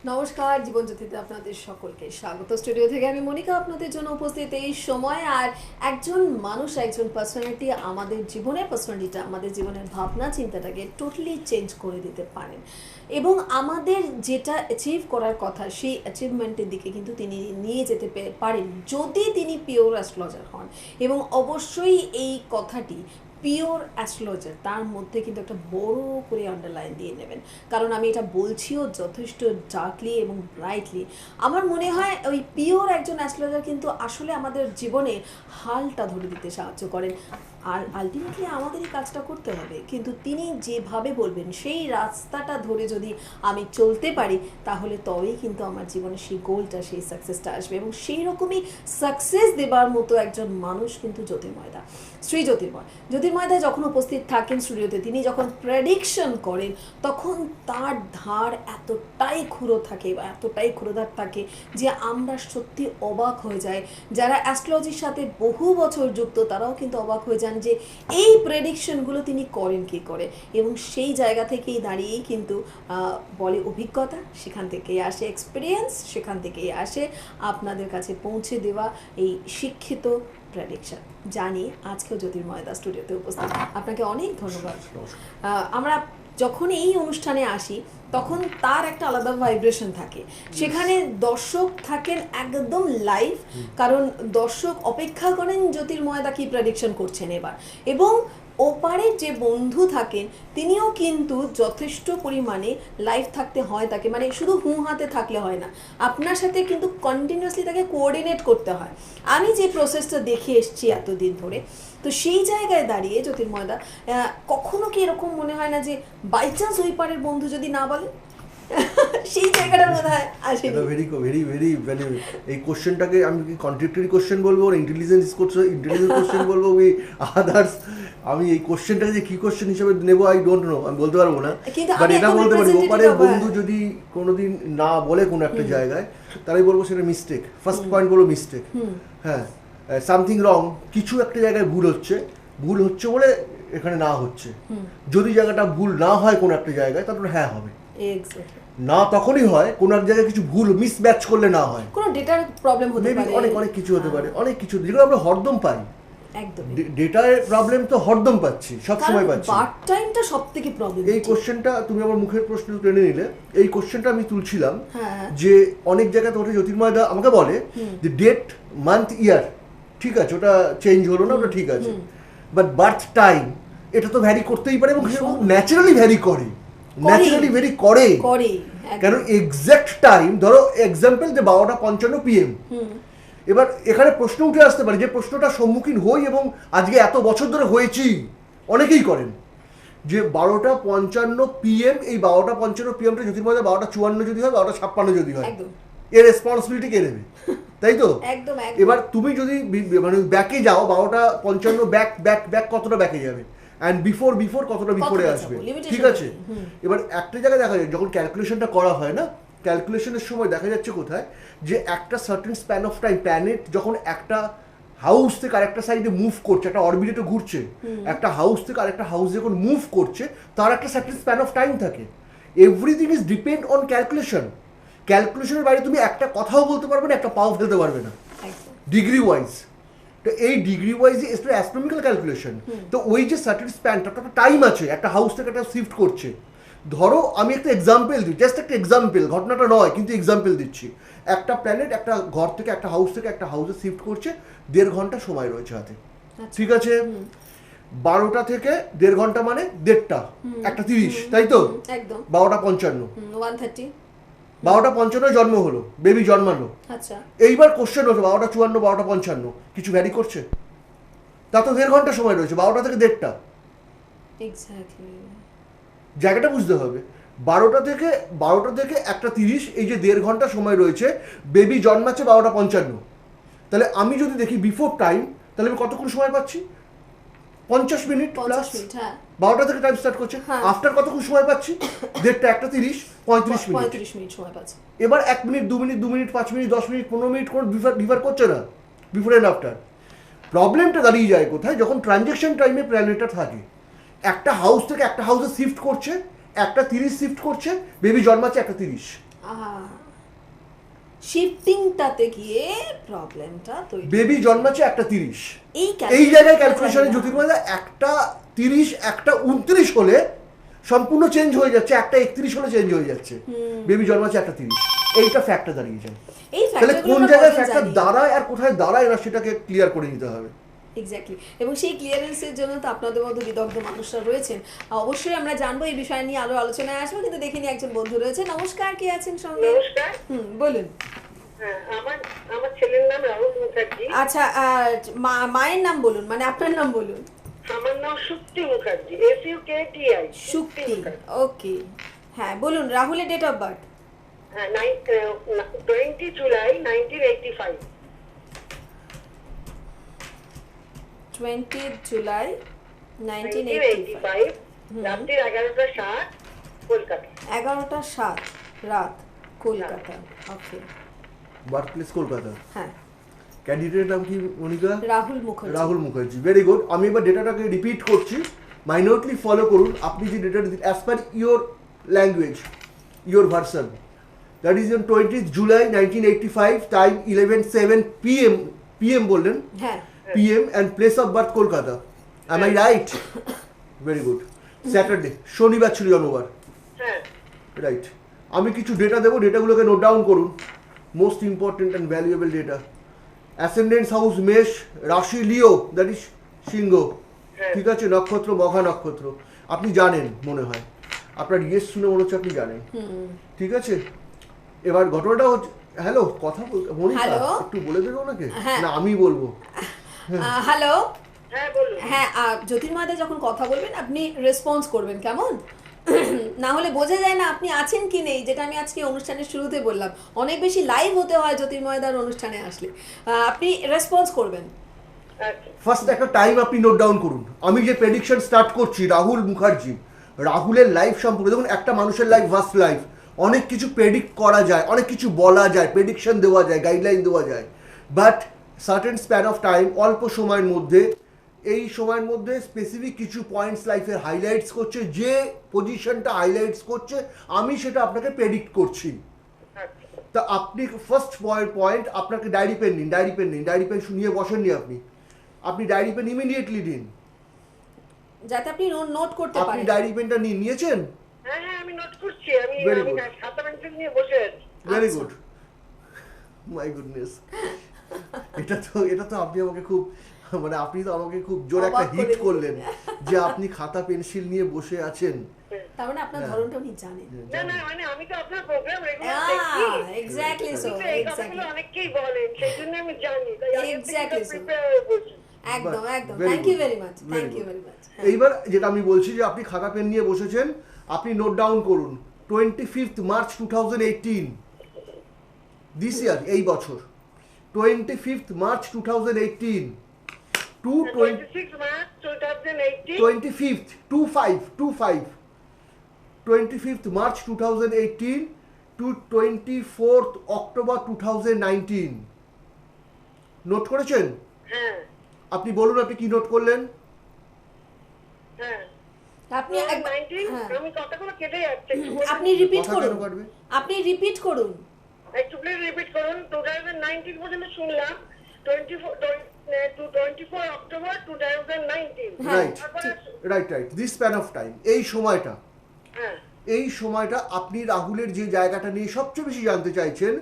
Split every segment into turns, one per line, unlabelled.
নমস্কার, জীবনজ্যোতিতে আপনাদের সকলকে স্বাগত। স্টুডিও থেকে আমি মনিকা আপনাদের জন্য উপস্থিত এই সময়। আর একজন মানুষ, একজন পার্সোনালিটি আমাদের জীবনের পার্সোনালিটিটা, আমাদের জীবনের ভাবনা চিন্তাটাকে টোটালি চেঞ্জ করে দিতে পারেন এবং আমাদের যেটা অ্যাচিভ করার কথা সেই অ্যাচিভমেন্টের দিকে কিন্তু তিনি নিয়ে যেতে পারেন যদি তিনি পিওর অ্যাস্ট্রোলজার হন। এবং অবশ্যই এই কথাটি পিওর অ্যাস্ট্রোলজার, তার মধ্যে কিন্তু একটা বড় করে আন্ডারলাইন দিয়ে নেবেন, কারণ আমি এটা বলছিও যথেষ্ট ডার্কলি এবং ব্রাইটলি। আমার মনে হয় ওই পিওর একজন অ্যাস্ট্রোলজার কিন্তু আসলে আমাদের জীবনে হালটা ধরে দিতে সাহায্য করেন। আর আলটিমেটলি আমাদেরই কাজটা করতে হবে, কিন্তু তিনি যেভাবে বলবেন সেই রাস্তাটা ধরে যদি আমি চলতে পারি তাহলে তবেই কিন্তু আমার জীবনে সেই গোলটা, সেই সাকসেসটা আসবে। এবং সেই রকমই সাকসেস দেবার মতো একজন মানুষ কিন্তু জ্যোতির্ময়দা, শ্রী জ্যোতির্ময়দা যখন উপস্থিত থাকেন স্টুডিওতে, তিনি যখন প্রেডিকশন করেন তখন তার ধার এতটাই ক্ষুরোধার থাকে যে আমরা সত্যি অবাক হয়ে যাই। যারা অ্যাস্ট্রোলজির সাথে বহু বছর যুক্ত তারাও কিন্তু অবাক হয়ে যান যে এই প্রেডিকশনগুলো তিনি করেন কী করে। এবং সেই জায়গা থেকেই দাঁড়িয়েই কিন্তু বলে অভিজ্ঞতা, সেখান থেকেই আসে এক্সপিরিয়েন্স, সেখান থেকেই আসে আপনাদের কাছে পৌঁছে দেওয়া এই শিক্ষিত প্রেডিকশন। জানি আজকেও জ্যোতির্ময়দা স্টুডিওতে উপস্থিত, আপনাকে অনেক ধন্যবাদ। আমরা যখন এই অনুষ্ঠানে আসি তখন তার একটা আলাদা ভাইব্রেশন থাকে, সেখানে দর্শক থাকেন একদম লাইভ, কারণ দর্শক অপেক্ষা করেন জ্যোতির্ময়দা কি প্রেডিকশন করছেন এবার। এবং ওপারের যে বন্ধু থাকেন তিনিও কিন্তু যথেষ্ট পরিমাণে লাইভ থাকতে হয় তাকে, মানে শুধু হাতে থাকলে হয় না, আপনার সাথে কিন্তু কন্টিনিউয়াসলি তাকে কোঅর্ডিনেট করতে হয়। আমি যে প্রসেসটা দেখে এসেছি এতদিন ধরে, তো সেই জায়গায় দাঁড়িয়ে জ্যোতির্ময়দা কখনো কি এরকম মনে হয় না যে বাই চান্স ওই পারের বন্ধু যদি না বলে? সেই জায়গাটা মনে হয় আসে।
Very very very value. এই কোশ্চেনটাকে আমি কি কন্ট্রাডিক্টরি কোশ্চেন বলবো, ইন্টেলিজেন্স কোশ্চেন বলবো, উই আদার্স? আমি এই কোশ্চেনটাকে যে কি কোশ্চেন হিসেবে নেবো আই ডোন্ট নো, আমি বলতে পারবো না। বাট এটা বলতে পারি ওপারের বন্ধু যদি কোনোদিন না বলে কোনো একটা জায়গায়, তাহলে বলবো সেটা মিস্টেক। ফার্স্ট পয়েন্ট বলবো মিস্টেক। হ্যাঁ, সামথিং রং, কিছু একটা জায়গায় ভুল হচ্ছে বলে এখানে না হচ্ছে। যদি জায়গাটা ভুল না হয় কোনো একটা জায়গায়, তারপরে হ্যাঁ হবে। না তখনই হয় কোনো এক জায়গায় কিছু ভুল মিসম্যাচ করলে না হয়,
কোনো ডেটার প্রবলেম হতে পারে,
অনেক কিছু হতে পারে, অনেক কিছু যেগুলো আমরা হরদম পাই। একদম ডেটার প্রবলেম তো হরদম পাচ্ছি, সব সময় পাচ্ছি।
পার্ট টাইমটা সবথেকে প্রবলেম।
এই কোশ্চেনটা তুমি আমার মুখের প্রশ্ন টেনে নিলে, এই কোশ্চেনটা আমি তুলছিলাম যে অনেক জায়গায় তো জ্যোতির্ময়দা আমাকে বলে যে ডেট, মান্থ, ইয়ার ঠিক আছে, ওটা চেঞ্জ হলো না, ওটা ঠিক আছে, বাট বার্থ টাইম এটা তো ভ্যারি করতেই পারে এবং ন্যাচারালি ভ্যারি করে, কেন এক্সাক্ট টাইম ধরো এক্সাম্পল যে 12:55 PM। এবার এখানে প্রশ্ন উঠে আসতে পারে, যে প্রশ্নটা সম্মুখীন হই এবং আজকে এত বছর ধরে হয়েছি, অনেকেই করেন, যে 12:55 PM, এই 12:55 PMটা জ্যোতির্ময়দা 12:54 যদি হয়, 12:56 যদি হয়, এর রেসপন্সিবিলিটি কে নেবে? তাই তো? এবার তুমি যদি মানে ব্যাকে যাও, 12:55 ব্যাক কতটা ব্যাকে যাবে, অ্যান্ড বিফোর কতটা বিফোরে আসবে, ঠিক আছে? এবার একটা জায়গায় দেখা যায় যখন ক্যালকুলেশনটা করা হয় না, ক্যালকুলেশনের সময় দেখা যাচ্ছে কোথায় যে একটা certain span of time, planet যখন একটা হাউস থেকে আরেকটা সাইডে মুভ করছে, একটা অরবিটে ঘুরছে, একটা হাউস থেকে আরেকটা হাউস যখন মুভ করছে তার একটা সার্টেন স্প্যান অফ টাইম থাকে। এভরিথিং ইজ ডিপেন্ড অন ক্যালকুলেশনের বাইরে তুমি একটা কথাও বলতে পারবে না, একটা পাও ফেলতে পারবে না ডিগ্রি ওয়াইজ। তো এই ডিগ্রি ওয়াইজ অ্যাস্ট্রোনমিক্যাল ক্যালকুলেশন। তো ওই যে সার্টেন স্প্যানটা, একটা টাইম আছে, একটা হাউস থেকে একটা শিফট করছে। ধরো আমি একটা এক্সাম্পল দিই, জাস্ট একটা এক্সাম্পল, ঘটনাটা নয় কিন্তু এক্সাম্পল দিচ্ছি। একটা প্ল্যানেট একটা ঘর থেকে একটা হাউসে শিফট করছে, 1.5 ঘন্টা সময় রয়েছে হাতে, ঠিক আছে? 12টা থেকে 1.5 ঘন্টা মানে 1.5টা, 1:30, তাই তো? 12:55, 12:55 জন্ম হলো, বেবি জন্মালো। এইবার কোশ্চেন হলো 12:54, 12:55 কিছু ভ্যারি করছে? তা তো 1.5 ঘন্টা সময় রয়েছে, 12টা থেকে 1.5টা। জায়গাটা বুঝতে হবে। 12টা থেকে 1:30, এই যে 1.5 ঘন্টা সময় রয়েছে, বেবি জন্মাচ্ছে 12:55। তাহলে আমি যদি দেখি বিফোর টাইম, তাহলে আমি কতক্ষণ সময় পাচ্ছি? 50 মিনিট প্লাস। 12টা থেকে টাইম স্টার্ট করছে, আফটার কতক্ষণ সময় পাচ্ছি? 1:30, 1:30, 35 মিনিট সময় পাচ্ছি। এবার 1 minute, 2 minute, 2 minute, 5 minute, 10 minute, 15 minute কোনো ডিফার করছে না বিফোর অ্যান্ড আফটার। প্রবলেমটা দাঁড়িয়ে যায় কোথায়? যখন ট্রানজ্যাকশন টাইমে প্ল্যানেটটা থাকে, একটা হাউস থেকে একটা হাউসে শিফট করছে, 1:30 শিফট করছে, বেবি জন্মাচ্ছে 1:30।
শিফটিংটাতে গিয়ে প্রবলেমটা তৈরি।
বেবি জন্মাচ্ছে 1:30,
এই
এই জায়গায় ক্যালকুলেশনে জ্যোতির্ময় একটা 30 একটা 29 হলে সম্পূর্ণ চেঞ্জ হয়ে যাচ্ছে, একটা 31 হলে চেঞ্জ হয়ে যাচ্ছে। বেবি জন্মাচ্ছে 1:30, এইটা ফ্যাক্টর দাঁড়িয়ে যায়।
এই
তাহলে কোন জায়গায় ফ্যাক্টর দাঁড়ায় আর কোথায় দাঁড়ায় না সেটাকে ক্লিয়ার করে নিতে হবে।
এক্স্যাক্টলি, এবং সেই ক্লিয়ারেন্সের জন্য তো আপনাদের মতো বিদগ্ধ মানুষরা রয়েছেন। অবশ্যই আমরা জানবো এই বিষয় নিয়ে আরো আলোচনায় আসবো, কিন্তু দেখিনি একজন বন্ধু রয়েছে। নমস্কার, কে আছেন সঙ্গে?
নমস্কার।
বলুন।
হ্যাঁ, আমার ছেলের নাম রাহুল মুখার্জি।
আচ্ছা, মায়ের নাম বলুন, মানে আপনার নাম বলুন।
আমার নাম সুক্তি মুখার্জি, SUKTI।
সুক্তি, ওকে। হ্যাঁ বলুন, রাহুলের ডেট অফ বার্থ।
হ্যাঁ, 20 জুলাই 1985।
20 জুলাই 1985,
1985, রাত্রি 11:07, কলকাতা।
11:07 রাত, Kolkata. Okay,
birth place Kolkata.
হ্যাঁ।
ক্যান্ডিডেটের নাম কি Monica?
Rahul Mukherjee.
Rahul Mukherjee, very good. আমি এবার ডেটাটাকে রিপিট করছি, মাইনরলি ফলো করুন। আপনি যে ডেটাটা দিন as per your language, your version, that is on 20 July 1985, time 11:07 PM বললেন,
হ্যাঁ।
PM, and place of birth Kolkata. Am I right? Very good. Saturday, শনিবার ছিল জন্মবার,
হ্যাঁ,
রাইট। আমি কিছু ডেটা দেবো, ডেটাগুলোকে নোট ডাউন করুন। Most important and valuable data. Ascendance house মেষ, রাশি লিও, দ্যাট ইজ সিংহ, ঠিক আছে, নক্ষত্র মঘা নক্ষত্র। আপনি জানেন মনে হয়, আপনার ইয়েস শুনে মনে হচ্ছে আপনি জানেন, ঠিক আছে। এবার ঘটনাটা হচ্ছে, হ্যালো, কথা বলতে মনিকা
Hello?
একটু বলে দেবে ওনাকে,
হ্যাঁ।
না আমি বলবো?
হ্যালো।
হ্যাঁ, বলুন।
হ্যাঁ, জ্যোতির্ময়দা যখন কথা বলবেন আপনি রেসপন্স করবেন, কেমন? না হলে বোঝা যায় না আপনি আছেন কি নেই, যেটা আমি আজকে অনুষ্ঠানের শুরুতে বললাম। অনেক বেশি লাইভ হতে হয় জ্যোতির্ময়দার অনুষ্ঠানে আসলে। আপনি রেসপন্স করবেন।
আচ্ছা,
ফার্স্ট একটা টাইম আপনি নোট ডাউন করুন। আমি যে প্রেডিকশন স্টার্ট করছি রাহুল মুখার্জি, রাহুলের লাইফ সম্পর্কে দেখুন, একটা মানুষের লাইফ ভাস্ট লাইফ, অনেক কিছু প্রেডিক্ট করা যায়, অনেক কিছু বলা যায়, প্রেডিকশন দেওয়া যায়, গাইডলাইন দেওয়া যায়, but certain span of time, অল্প সময়ের মধ্যে, এই সময়ের মধ্যে স্পেসিফিক কিছু পয়েন্টস লাইফের হাইলাইটস করছে, যে পজিশনটা হাইলাইটস করছে আমি সেটা আপনাকে প্রেডিক্ট করছি।
আচ্ছা।
তা আপনি ফার্স্ট পয়েন্ট, আপনাকে ডায়েরি পেন নিন, ডায়েরি পেন শুনিয়ে বসেননি আপনি ডায়েরি পেন ইমিডিয়েটলি নিন,
যাতে আপনি নোট করতে
আপনি
পারেন।
ডায়েরি পেনটা নিয়েছেন?
হ্যাঁ, হ্যাঁ, আমি নোট করছি। আমি
Very good.
খাতা পেন্সিল নিয়ে বসে আছি।
ভেরি
আচ্ছা।
Good, my goodness. এটা তো আপনি আমাকে খুব, মানে আপনি তো আমাকে খুব জোর একটা
অবাক করে
হিট
দিলেন।
করলেন যে আপনি খাতা পেন্সিল নিয়ে বসে আছেন।
তার মানে আপনার
হ্যাঁ।
ধরনটা উনি জানেন।
না, না, মানে আমি তো আপনার প্রোগ্রাম রেগুলার দেখি।
এক্স্যাক্টলি সো,
কিন্তু এই কথাগুলো অনেকেই বলেন, সেই জন্য আমি জানি, তাই আগে থেকে
Exactly, sir.
প্রিপেয়ার হয়ে বসি।
একদম একদম।
Very
thank you
good.
Very much,
Very
thank you
good.
Very much.
এইবার যেটা আমি বলছি যে আপনি খাতা পেন নিয়ে বসেছেন, আপনি নোট ডাউন করুন 25 মার্চ 2018, দিস ইয়ার, এই বছর 25 March 2018 to
26 March 2018,
25 March 2018 to 24 October 2019। Note করেছেন?
হ্যাঁ,
আপনি বলুন আপনি কি নোট করলেন?
হ্যাঁ।
আপনি
19,
হ্যাঁ।
আমি কথাগুলো কেটে যাচ্ছে, একটু বলুন।
আপনি রিপিট
কথা
করুন,
কেন কাটবে?
আপনি রিপিট করুন।
একটু প্লিজ রিপিট করুন। 2019 পর্যন্ত শুনলাম, 24 অক্টোবর 2019।
হ্যাঁ,
right, this span of time, এই সময়টা,
হ্যাঁ,
এই সময়টা আপনি রাহুলের যে জায়গাটা নিয়ে সবচেয়ে বেশি জানতে চাইছেন,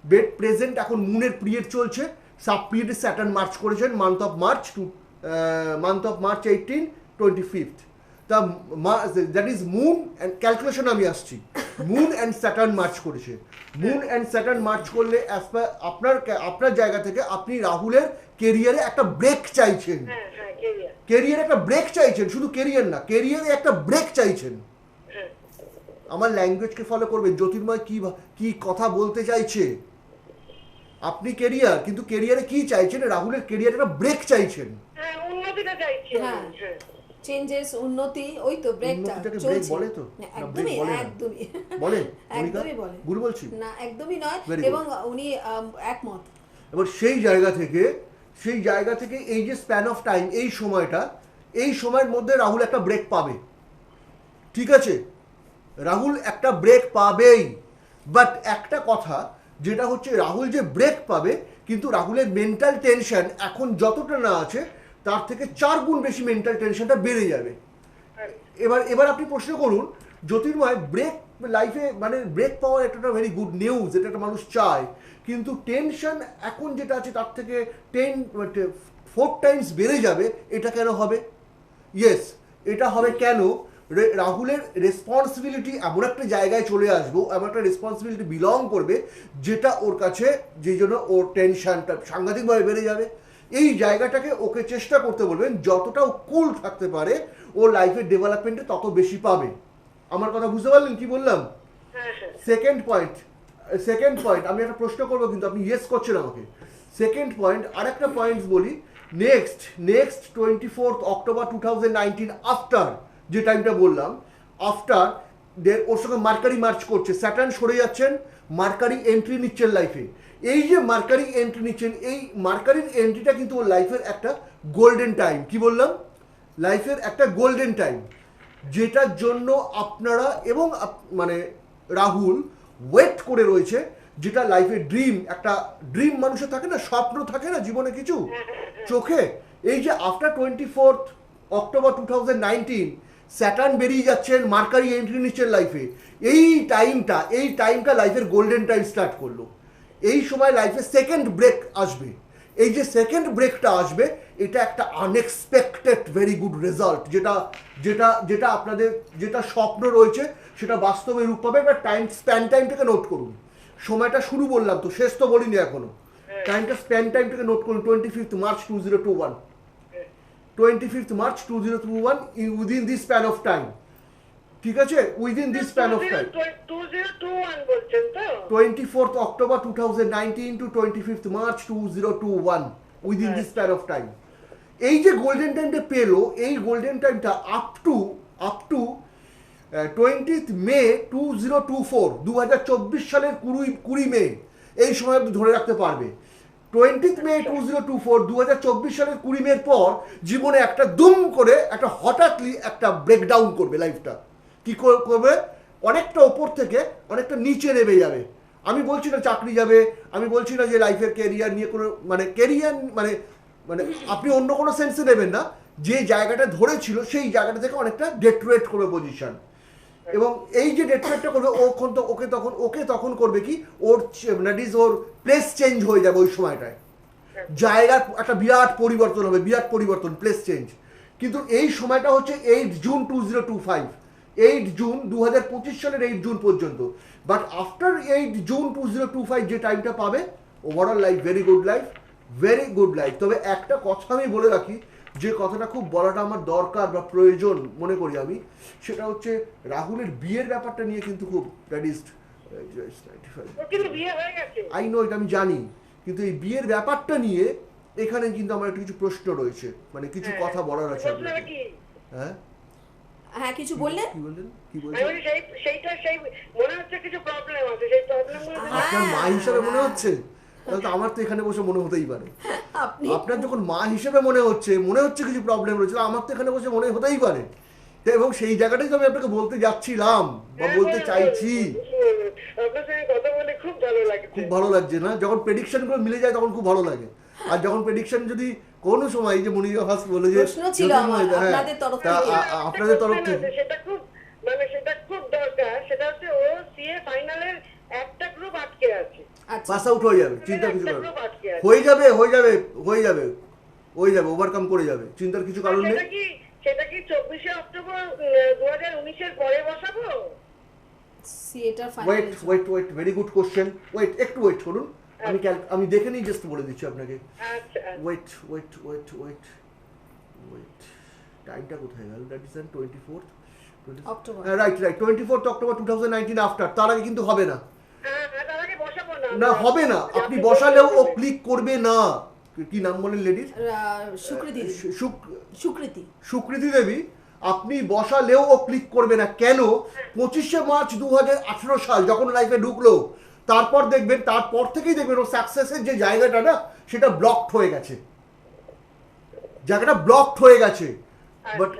বেড প্রেজেন্ট এখন মুনের পিরিয়ড চলছে, সাব পিরিয়ডে স্যাটার্ন মার্চ করেছেন, মান্থ অফ মার্চ 18 25। তা that is moon and calculation আমি আসছি, মুন অ্যান্ড স্যাটার্ন মার্চ করেছে। মুন অ্যান্ড স্যাটার্ন মার্চ করলে অ্যাজ পার আপনার জায়গা থেকে আপনি রাহুলের কেরিয়ারে একটা ব্রেক চাইছেন,
হ্যাঁ, হ্যাঁ, কেরিয়ার।
কেরিয়ারে একটা ব্রেক চাইছেন, শুধু কেরিয়ার না, কেরিয়ারে একটা ব্রেক চাইছেন।
হ্যাঁ,
আমার ল্যাঙ্গুয়েজকে ফলো করবেন, জ্যোতির্ময় কি কথা বলতে চাইছে। আপনি কেরিয়ার, কিন্তু কেরিয়ারে কি চাইছেন? রাহুলের কেরিয়ারে একটা ব্রেক চাইছেন।
হ্যাঁ, উন্নতিটা চাইছি আমি।
হ্যাঁ।
হ্যাঁ,
চেঞ্জেস, উন্নতি, ওই তো ব্রেকটা
উন্নতিটাকে break
চলছে।
বলে তো?
না,
না,
একদমই
break বলে না।
একদমই
বলে?
একদমই বলে।
ভুল বলছি?
না, একদমই নয়।
Very good.
এবং উনি একমত।
এবার সেই জায়গা থেকে এই যে স্প্যান অফ টাইম, এই সময়ের মধ্যে রাহুল একটা ব্রেক পাবে, ঠিক আছে? রাহুল একটা ব্রেক পাবেই। বাট একটা কথা যেটা হচ্ছে রাহুল যে ব্রেক পাবে, কিন্তু রাহুলের মেন্টাল টেনশন এখন যতটা না আছে তার থেকে 4 গুণ বেশি মেন্টাল টেনশনটা বেড়ে যাবে। এবার আপনি প্রশ্ন করুন, জ্যোতির্ময় ব্রেক লাইফে মানে ব্রেক পাওয়ার একটা ভেরি গুড নিউজ, এটা একটা মানুষ চায়, কিন্তু টেনশন এখন যেটা আছে তার থেকে 4 টাইমস বেড়ে যাবে, এটা কেন হবে? ইয়েস, এটা হবে কেন? রাহুলের রেসপন্সিবিলিটি এমন একটা জায়গায় চলে আসবো, এমন একটা রেসপন্সিবিলিটি বিলং করবে যেটা ওর কাছে, যেই জন্য ওর টেনশনটা সাংঘাতিকভাবে বেড়ে যাবে। এই জায়গাটাকে ওকে চেষ্টা করতে বলবেন, যতটা ও কুল থাকতে পারে ও লাইফের ডেভেলপমেন্টে তত বেশি পাবে। আমার কথা বুঝতে পারলেন কি বললাম? সেকেন্ড পয়েন্ট আমি একটা প্রশ্ন করবো, কিন্তু আপনি ইয়েস করছেন আমাকে। সেকেন্ড পয়েন্ট, আর একটা পয়েন্ট বলি, নেক্সট 24 অক্টোবর 2019 আফটার যে টাইমটা বললাম, আফটার ওর সঙ্গে মার্কারি মার্চ করছে, স্যাটার্ন সরে যাচ্ছেন, মার্কারি এন্ট্রি নিচ্ছেন লাইফে। এই যে মার্কারি এন্ট্রি নিচ্ছেন, এই মার্কারির এন্ট্রিটা কিন্তু ওর লাইফের একটা গোল্ডেন টাইম। কি বললাম? লাইফের একটা গোল্ডেন টাইম, যেটার জন্য আপনারা এবং মানে রাহুল ওয়েট করে রয়েছে, যেটা লাইফের ড্রিম, একটা ড্রিম মানুষের থাকে না, স্বপ্ন থাকে না জীবনে কিছু চোখে। এই যে আফটার 24 অক্টোবর 2019 স্যাটার্ন বেরিয়ে যাচ্ছেন, মার্কারি এন্ট্রি নিচ্ছেন লাইফে, এই টাইমটা লাইফের গোল্ডেন টাইম স্টার্ট করলো। এই সময় লাইফে সেকেন্ড ব্রেক আসবে। এই যে সেকেন্ড ব্রেকটা আসবে, এটা একটা আনএক্সপেক্টেড ভেরি গুড রেজাল্ট, যেটা আপনাদের যেটা স্বপ্ন রয়েছে সেটা বাস্তবে রূপ পাবে। এবার টাইমটাকে নোট করুন। সময়টা শুরু বললাম তো, শেষ তো বলিনি এখনো। টাইমটাকে নোট করুন, 25 March 2021, 25 March 2021, within this span of time. ঠিক আছে, within this span of time
2021 বলছেন তো?
24 October 2019 to 25 March 2021, within this span of time. এই যে গোল্ডেন টাইমটা পেলো, এই গোল্ডেন টাইমটা আপ টু 20 মে 2024, 2024 সালের 20 মে, এই সময় আপনি ধরে রাখতে পারবে। 20 মে 2024, 2024 সালের 20 মের পর জীবনে একটা দুম করে একটা হঠাৎলি একটা ব্রেকডাউন করবে লাইফটা। কি করবে? অনেকটা ওপর থেকে অনেকটা নিচে নেমে যাবে। আমি বলছি না চাকরি যাবে, আমি বলছি না যে লাইফের ক্যারিয়ার নিয়ে কোনো ক্যারিয়ার মানে আপনি অন্য কোনো সেন্সে নেবেন না, যে জায়গাটা ধরেছিল সেই জায়গাটা থেকে অনেকটা ডেট্রেট করবে পজিশন। এবং এই যে ডেট্রেটটা করবে, ওকে তখন করবে কি, ওর প্লেস চেঞ্জ হয়ে যাবে ওই সময়টায়, জায়গার একটা বিরাট পরিবর্তন, প্লেস চেঞ্জ। কিন্তু এই সময়টা হচ্ছে 8 জুন 2025, 8 জুন 2025 সালের 8 জুন পর্যন্ত। বাট আফটার 8 জুন 2025 যে টাইমটা পাবে, overall life very good life. তবে একটা কথা আমি বলে রাখি, যে কথাটা খুব বলাটা আমার দরকার বা প্রয়োজন মনে করি আমি, সেটা হচ্ছে রাহুলের বিয়ের ব্যাপারটা নিয়ে কিন্তু খুব আই নো, এটা আমি জানি, কিন্তু এই বিয়ের ব্যাপারটা নিয়ে এখানে কিন্তু আমার একটু কিছু প্রশ্ন রয়েছে, মানে কিছু কথা বলার আছে আপনাকে।
হ্যাঁ, কিছু বললেন?
কি বললেন?
সেই মনে হচ্ছে কিছু প্রবলেম আছে, সেই প্রবলেমগুলো
আপনার মা হিসাবে মনে হচ্ছে? তাহলে তো আমার তো এখানে বসে মনে হতেই পারে। আপনার যখন মা হিসেবে মনে হচ্ছে কিছু প্রবলেম রয়েছে, আমার তো এখানে বসে মনে হতেই পারে। এবং সেই জায়গাটাই তো আমি আপনাকে বলতে যাচ্ছিলাম বা বলতে চাইছি।
আপনার সঙ্গে কথা বলে খুব ভালো লাগছে
না? যখন প্রেডিকশন গুলো মিলে যায় তখন খুব ভালো লাগে। আর যখন প্রেডিকশন যদি কোনো সময়, যে মনিকা হাস বলে যে আপনাদের তরফ থেকে,
সেটা খুব দরকার। সেটা হচ্ছে ও সিএ ফাইনালের একটা গ্রুপ আটকে আছে,
পাস আউট হয়ে যাবে, চিন্তা কিছু কারণ হয়ে যাবে, ওভারকাম করে যাবে, চিন্তার কিছু কারণ নেই।
সেটা কি 24 অক্টোবর 2019 এর পরে বসাবো?
সিএটা final.
Wait, very good question. একটু ওয়েট করুন, আমি দেখে নিই, জাস্ট বলে দিচ্ছি আপনাকে।
আচ্ছা,
ওয়েট, টাইমটা কোথায় গেল? That is 24
October.
Right, 24 October 2019 after. তার আগে কিন্তু হবে না।
তার আগে বসাবো
না, হবে না। আপনি বসালেও ও ক্লিক করবে না। কি নাম বলেন লেডির? সুকৃতি দেবী। আপনি বসালেও ও ক্লিক করবে না। কেন? 25 মার্চ 2018 সাল যখন লাইফে ঢুকলো, তারপর থেকেই দেখবেন ও সাকসেসের যে জায়গাটা না, সেটা ব্লকড হয়ে গেছে। বাট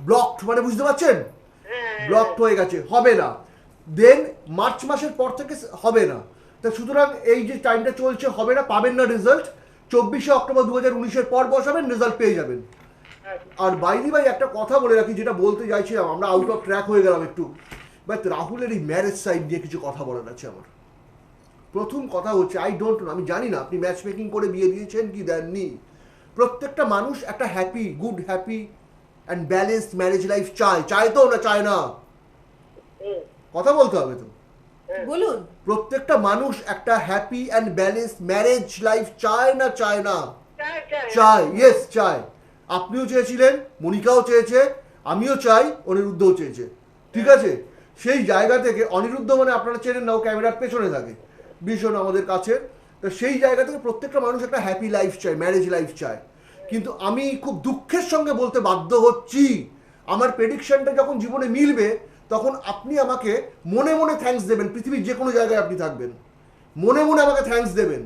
ব্লকড মানে বুঝতে পারছেন? ব্লকড হয়ে গেছে, হবে না। দেন মার্চ মাসের পর থেকে হবে না। তা সুতরাং এই যে টাইমটা চলছে হবে না, পাবেন না রেজাল্ট, 24শে অক্টোবর 2019-এর পর বসাবেন, রেজাল্ট পেয়ে যাবেন। আর বাইরে ভাই একটা কথা বলে রাখি, যেটা বলতে চাইছিলাম, আমরা আউট অফ ট্র্যাক হয়ে গেলাম একটু, বাট রাহুলের এই ম্যারেজ সাইড নিয়ে কিছু কথা বলার আছে আমার। প্রথম কথা হচ্ছে, আই ডোন্ট নো, আমি জানি না আপনি ম্যাচ মেকিং করে বিয়ে দিয়েছেন কি দেননি। প্রত্যেকটা মানুষ একটা happy, good happy and balanced marriage life চায়, চায় তো না চায় না? কথা বলতে হবে তো।
বলুন।
প্রত্যেকটা মানুষ একটা happy and balanced marriage life চায় না চায় না? চায়, ইয়েস চায়। আপনিও চেয়েছিলেন, মনিকাও চেয়েছে, আমিও চাই, অনিরুদ্ধও চেয়েছে, ঠিক আছে? সেই জায়গা থেকে, অনিরুদ্ধ মানে আপনারা চেনেন না, ও ক্যামেরার পেছনে থাকে, ভীষণ আমাদের কাছে। তো সেই জায়গা থেকে প্রত্যেকটা মানুষ একটা হ্যাপি লাইফ চায়, ম্যারেজ লাইফ চায়। কিন্তু আমি খুব দুঃখের সঙ্গে বলতে বাধ্য হচ্ছি, আমার প্রেডিকশনটা যখন জীবনে মিলবে, তখন আপনি আমাকে মনে মনে থ্যাঙ্কস দেবেন। পৃথিবীর যে কোনো জায়গায় আপনি থাকবেন, মনে মনে আমাকে থ্যাঙ্কস দেবেন।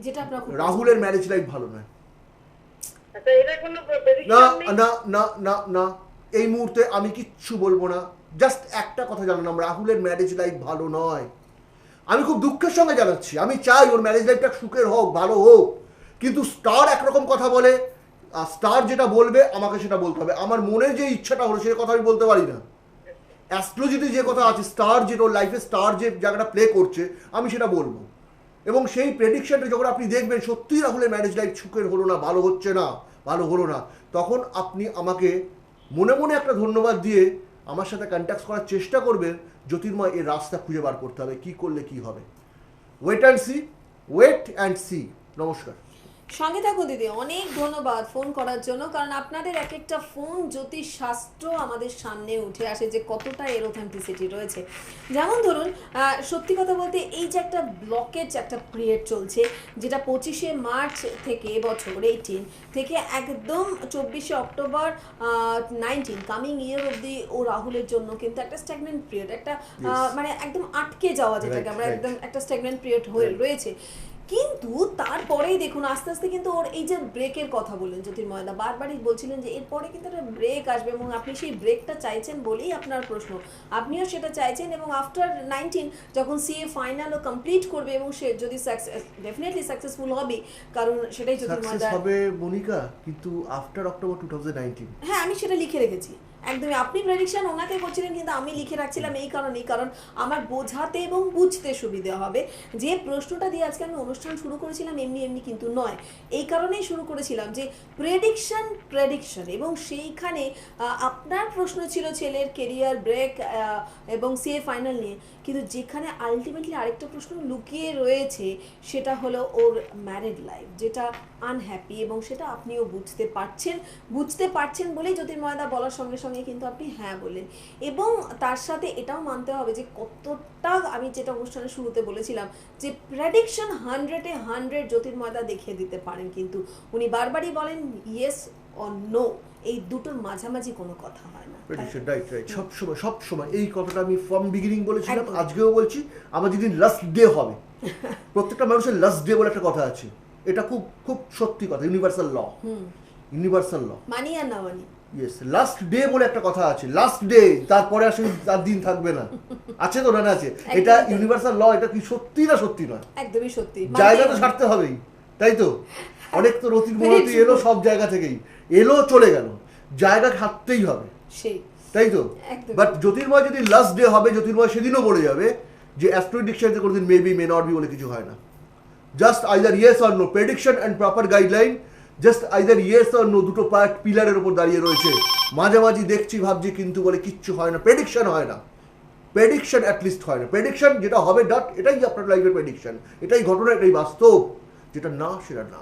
যেটা আপনার
রাহুলের ম্যারেজ লাইফ ভালো নয়।
আচ্ছা, এটা কোনো
না
prediction নেই?
না না না না, এই মুহূর্তে আমি কিচ্ছু বলবো না। জাস্ট একটা কথা জানালাম, রাহুলের ম্যারেজ লাইফ ভালো নয়। আমি খুব দুঃখের সঙ্গে জানাচ্ছি, আমি চাই ওর ম্যারেজ লাইফটা সুখের হোক, ভালো হোক, কিন্তু স্টার একরকম কথা বলে, আর স্টার যেটা বলবে আমাকে সেটা বলতে হবে। আমার মনে যে ইচ্ছাটা হলো সেই কথা আমি বলতে পারি না। অ্যাস্ট্রোলজিতে যে কথা আছে, স্টার যেটা ওর লাইফে স্টার যে জায়গাটা প্লে করছে, আমি সেটা বলবো। এবং সেই প্রেডিকশনটা যখন আপনি দেখবেন সত্যিই রাহুলের ম্যারেজ লাইফ সুখের হলো না, ভালো হচ্ছে না, ভালো হলো না, তখন আপনি আমাকে মনে মনে একটা ধন্যবাদ দিয়ে আমার সাথে কন্ট্যাক্ট করার চেষ্টা করবেন। জ্যোতির্ময় এর রাস্তা খুঁজে বার করতে হবে, কি করলে কি হবে। Wait and see, wait and see. নমস্কার।
সঙ্গে থাকুন দিদি, অনেক ধন্যবাদ ফোন করার জন্য, কারণ আপনাদের এক একটা ফোন জ্যোতিষ শাস্ত্র আমাদের সামনে উঠে আসে যে কতটা এর অথেন্টিসিটি রয়েছে। যেমন ধরুন, সত্যি কথা বলতে এই যে একটা ব্লকেজ একটা পিরিয়ড চলছে, যেটা 25শে মার্চ থেকে বছর 18 থেকে একদম 24শে অক্টোবর 19 কামিং ইয়ার অবধি ও রাহুলের জন্য কিন্তু একটা স্ট্যাগনেন্ট পিরিয়ড, একটা মানে একদম আটকে যাওয়া, যেটাকে আমরা একদম একটা স্ট্যাগনেন্ট পিরিয়ড হয়ে রয়েছে। কিন্তু তারপরেই দেখুন আস্তে আস্তে কিন্তু ওর এই যে ব্রেকের কথা বললেন জ্যোতির্ময়দা, বারবারই বলছিলেন যে এরপরে কিন্তু একটা ব্রেক আসবে, এবং আপনি সেই ব্রেকটা চাইছেন বলেই আপনার প্রশ্ন, আপনিও সেটা চাইছেন। এবং আফটার 19 যখন সিএ ফাইনালও কমপ্লিট করবে, এবং সে যদি ডেফিনেটলি সাকসেসফুল হবে, কারণ সেটাই
সাকসেস
জ্যোতির্ময়দা।
হবে মনিকা, কিন্তু আফটার অক্টোবর 2019।
হ্যাঁ, আমি সেটা লিখে রেখেছি একদমই। আপনি প্রেডিকশন ওনাকে করছিলেন, কিন্তু আমি লিখে রাখছিলাম এই কারণেই, কারণ আমার বোঝাতে এবং বুঝতে সুবিধে হবে। যে প্রশ্নটা দিয়ে আজকে আমি অনুষ্ঠান শুরু করেছিলাম এমনি এমনি কিন্তু নয়, এই কারণেই শুরু করেছিলাম যে প্রেডিকশন, এবং সেইখানে আপনার প্রশ্ন ছিল ছেলের কেরিয়ার ব্রেক এবং সিএ ফাইনাল নিয়ে, কিন্তু যেখানে আলটিমেটলি আরেকটা প্রশ্ন লুকিয়ে রয়েছে, সেটা হলো ওর ম্যারিড লাইফ, যেটা আনহ্যাপি, এবং সেটা আপনিও বুঝতে পারছেন বলেই জ্যোতির্ময়দা বলার সঙ্গে সঙ্গে কিন্তু আপনি হ্যাঁ বললেন। এবং তার সাথে এটাও মানতে হবে যে কতটা, আমি যেটা অনুষ্ঠানের শুরুতে বলেছিলাম যে প্রেডিকশন 100-এ 100 জ্যোতির্ময়দা দেখিয়ে দিতে পারেন, কিন্তু উনি বারবারই বলেন ইয়েস অর নো, এই দুটোর মাঝামাঝি কোনো কথা হয় না।
প্রেডিকশন, রাইট রাইট, সব সময় এই কথাটা আমি ফ্রম বিগিনিং বলেছিলাম,
একদম।
আজকেও বলছি। আমার যেদিন লাস্ট ডে হবে, প্রত্যেকটা মানুষের লাস্ট ডে বলে একটা কথা আছে, এটা খুব খুব সত্যি কথা, ইউনিভার্সাল ল, ইউনিভার্সাল ল,
মানি আর না মানি।
ইয়েস, লাস্ট ডে বলে একটা কথা আছে, লাস্ট ডে, তারপরে আসলে তার দিন থাকবে না, আছে তো, না আছে, এটা ইউনিভার্সাল ল। এটা কি সত্যি না সত্যি নয়?
একদমই সত্যি।
জায়গা তো ছাড়তে হবেই, তাই তো? অনেক তো রতির মরতি এলো সব জায়গা থেকেই, এলো চলে গেল, জায়গা ছাড়তেই হবে,
সেই
তাই তো?
একদম।
বাট জ্যোতির্ময় যদি লাস্ট ডে হবে, জ্যোতির্ময় সেদিনও বলে যাবে যে অ্যাস্ট্রোডিকশনে কোনোদিন মেবি মে নট বি বলে কিছু হয় না। Just either yes or no, prediction and proper guideline, just either yes or no, দুটো পার্ট পিলারের উপর দাঁড়িয়ে রয়েছে। মাঝামাঝি দেখছি ভাবছি কিন্তু বলে কিচ্ছু হয় না, প্রেডিকশন হয় না, প্রেডিকশন অ্যাটলিস্ট হয় না। প্রেডিকশন যেটা হবে ডট, এটাই আপনার লাইফের প্রেডিকশন, এটাই ঘটনা, এটাই বাস্তব। যেটা না সেটা না,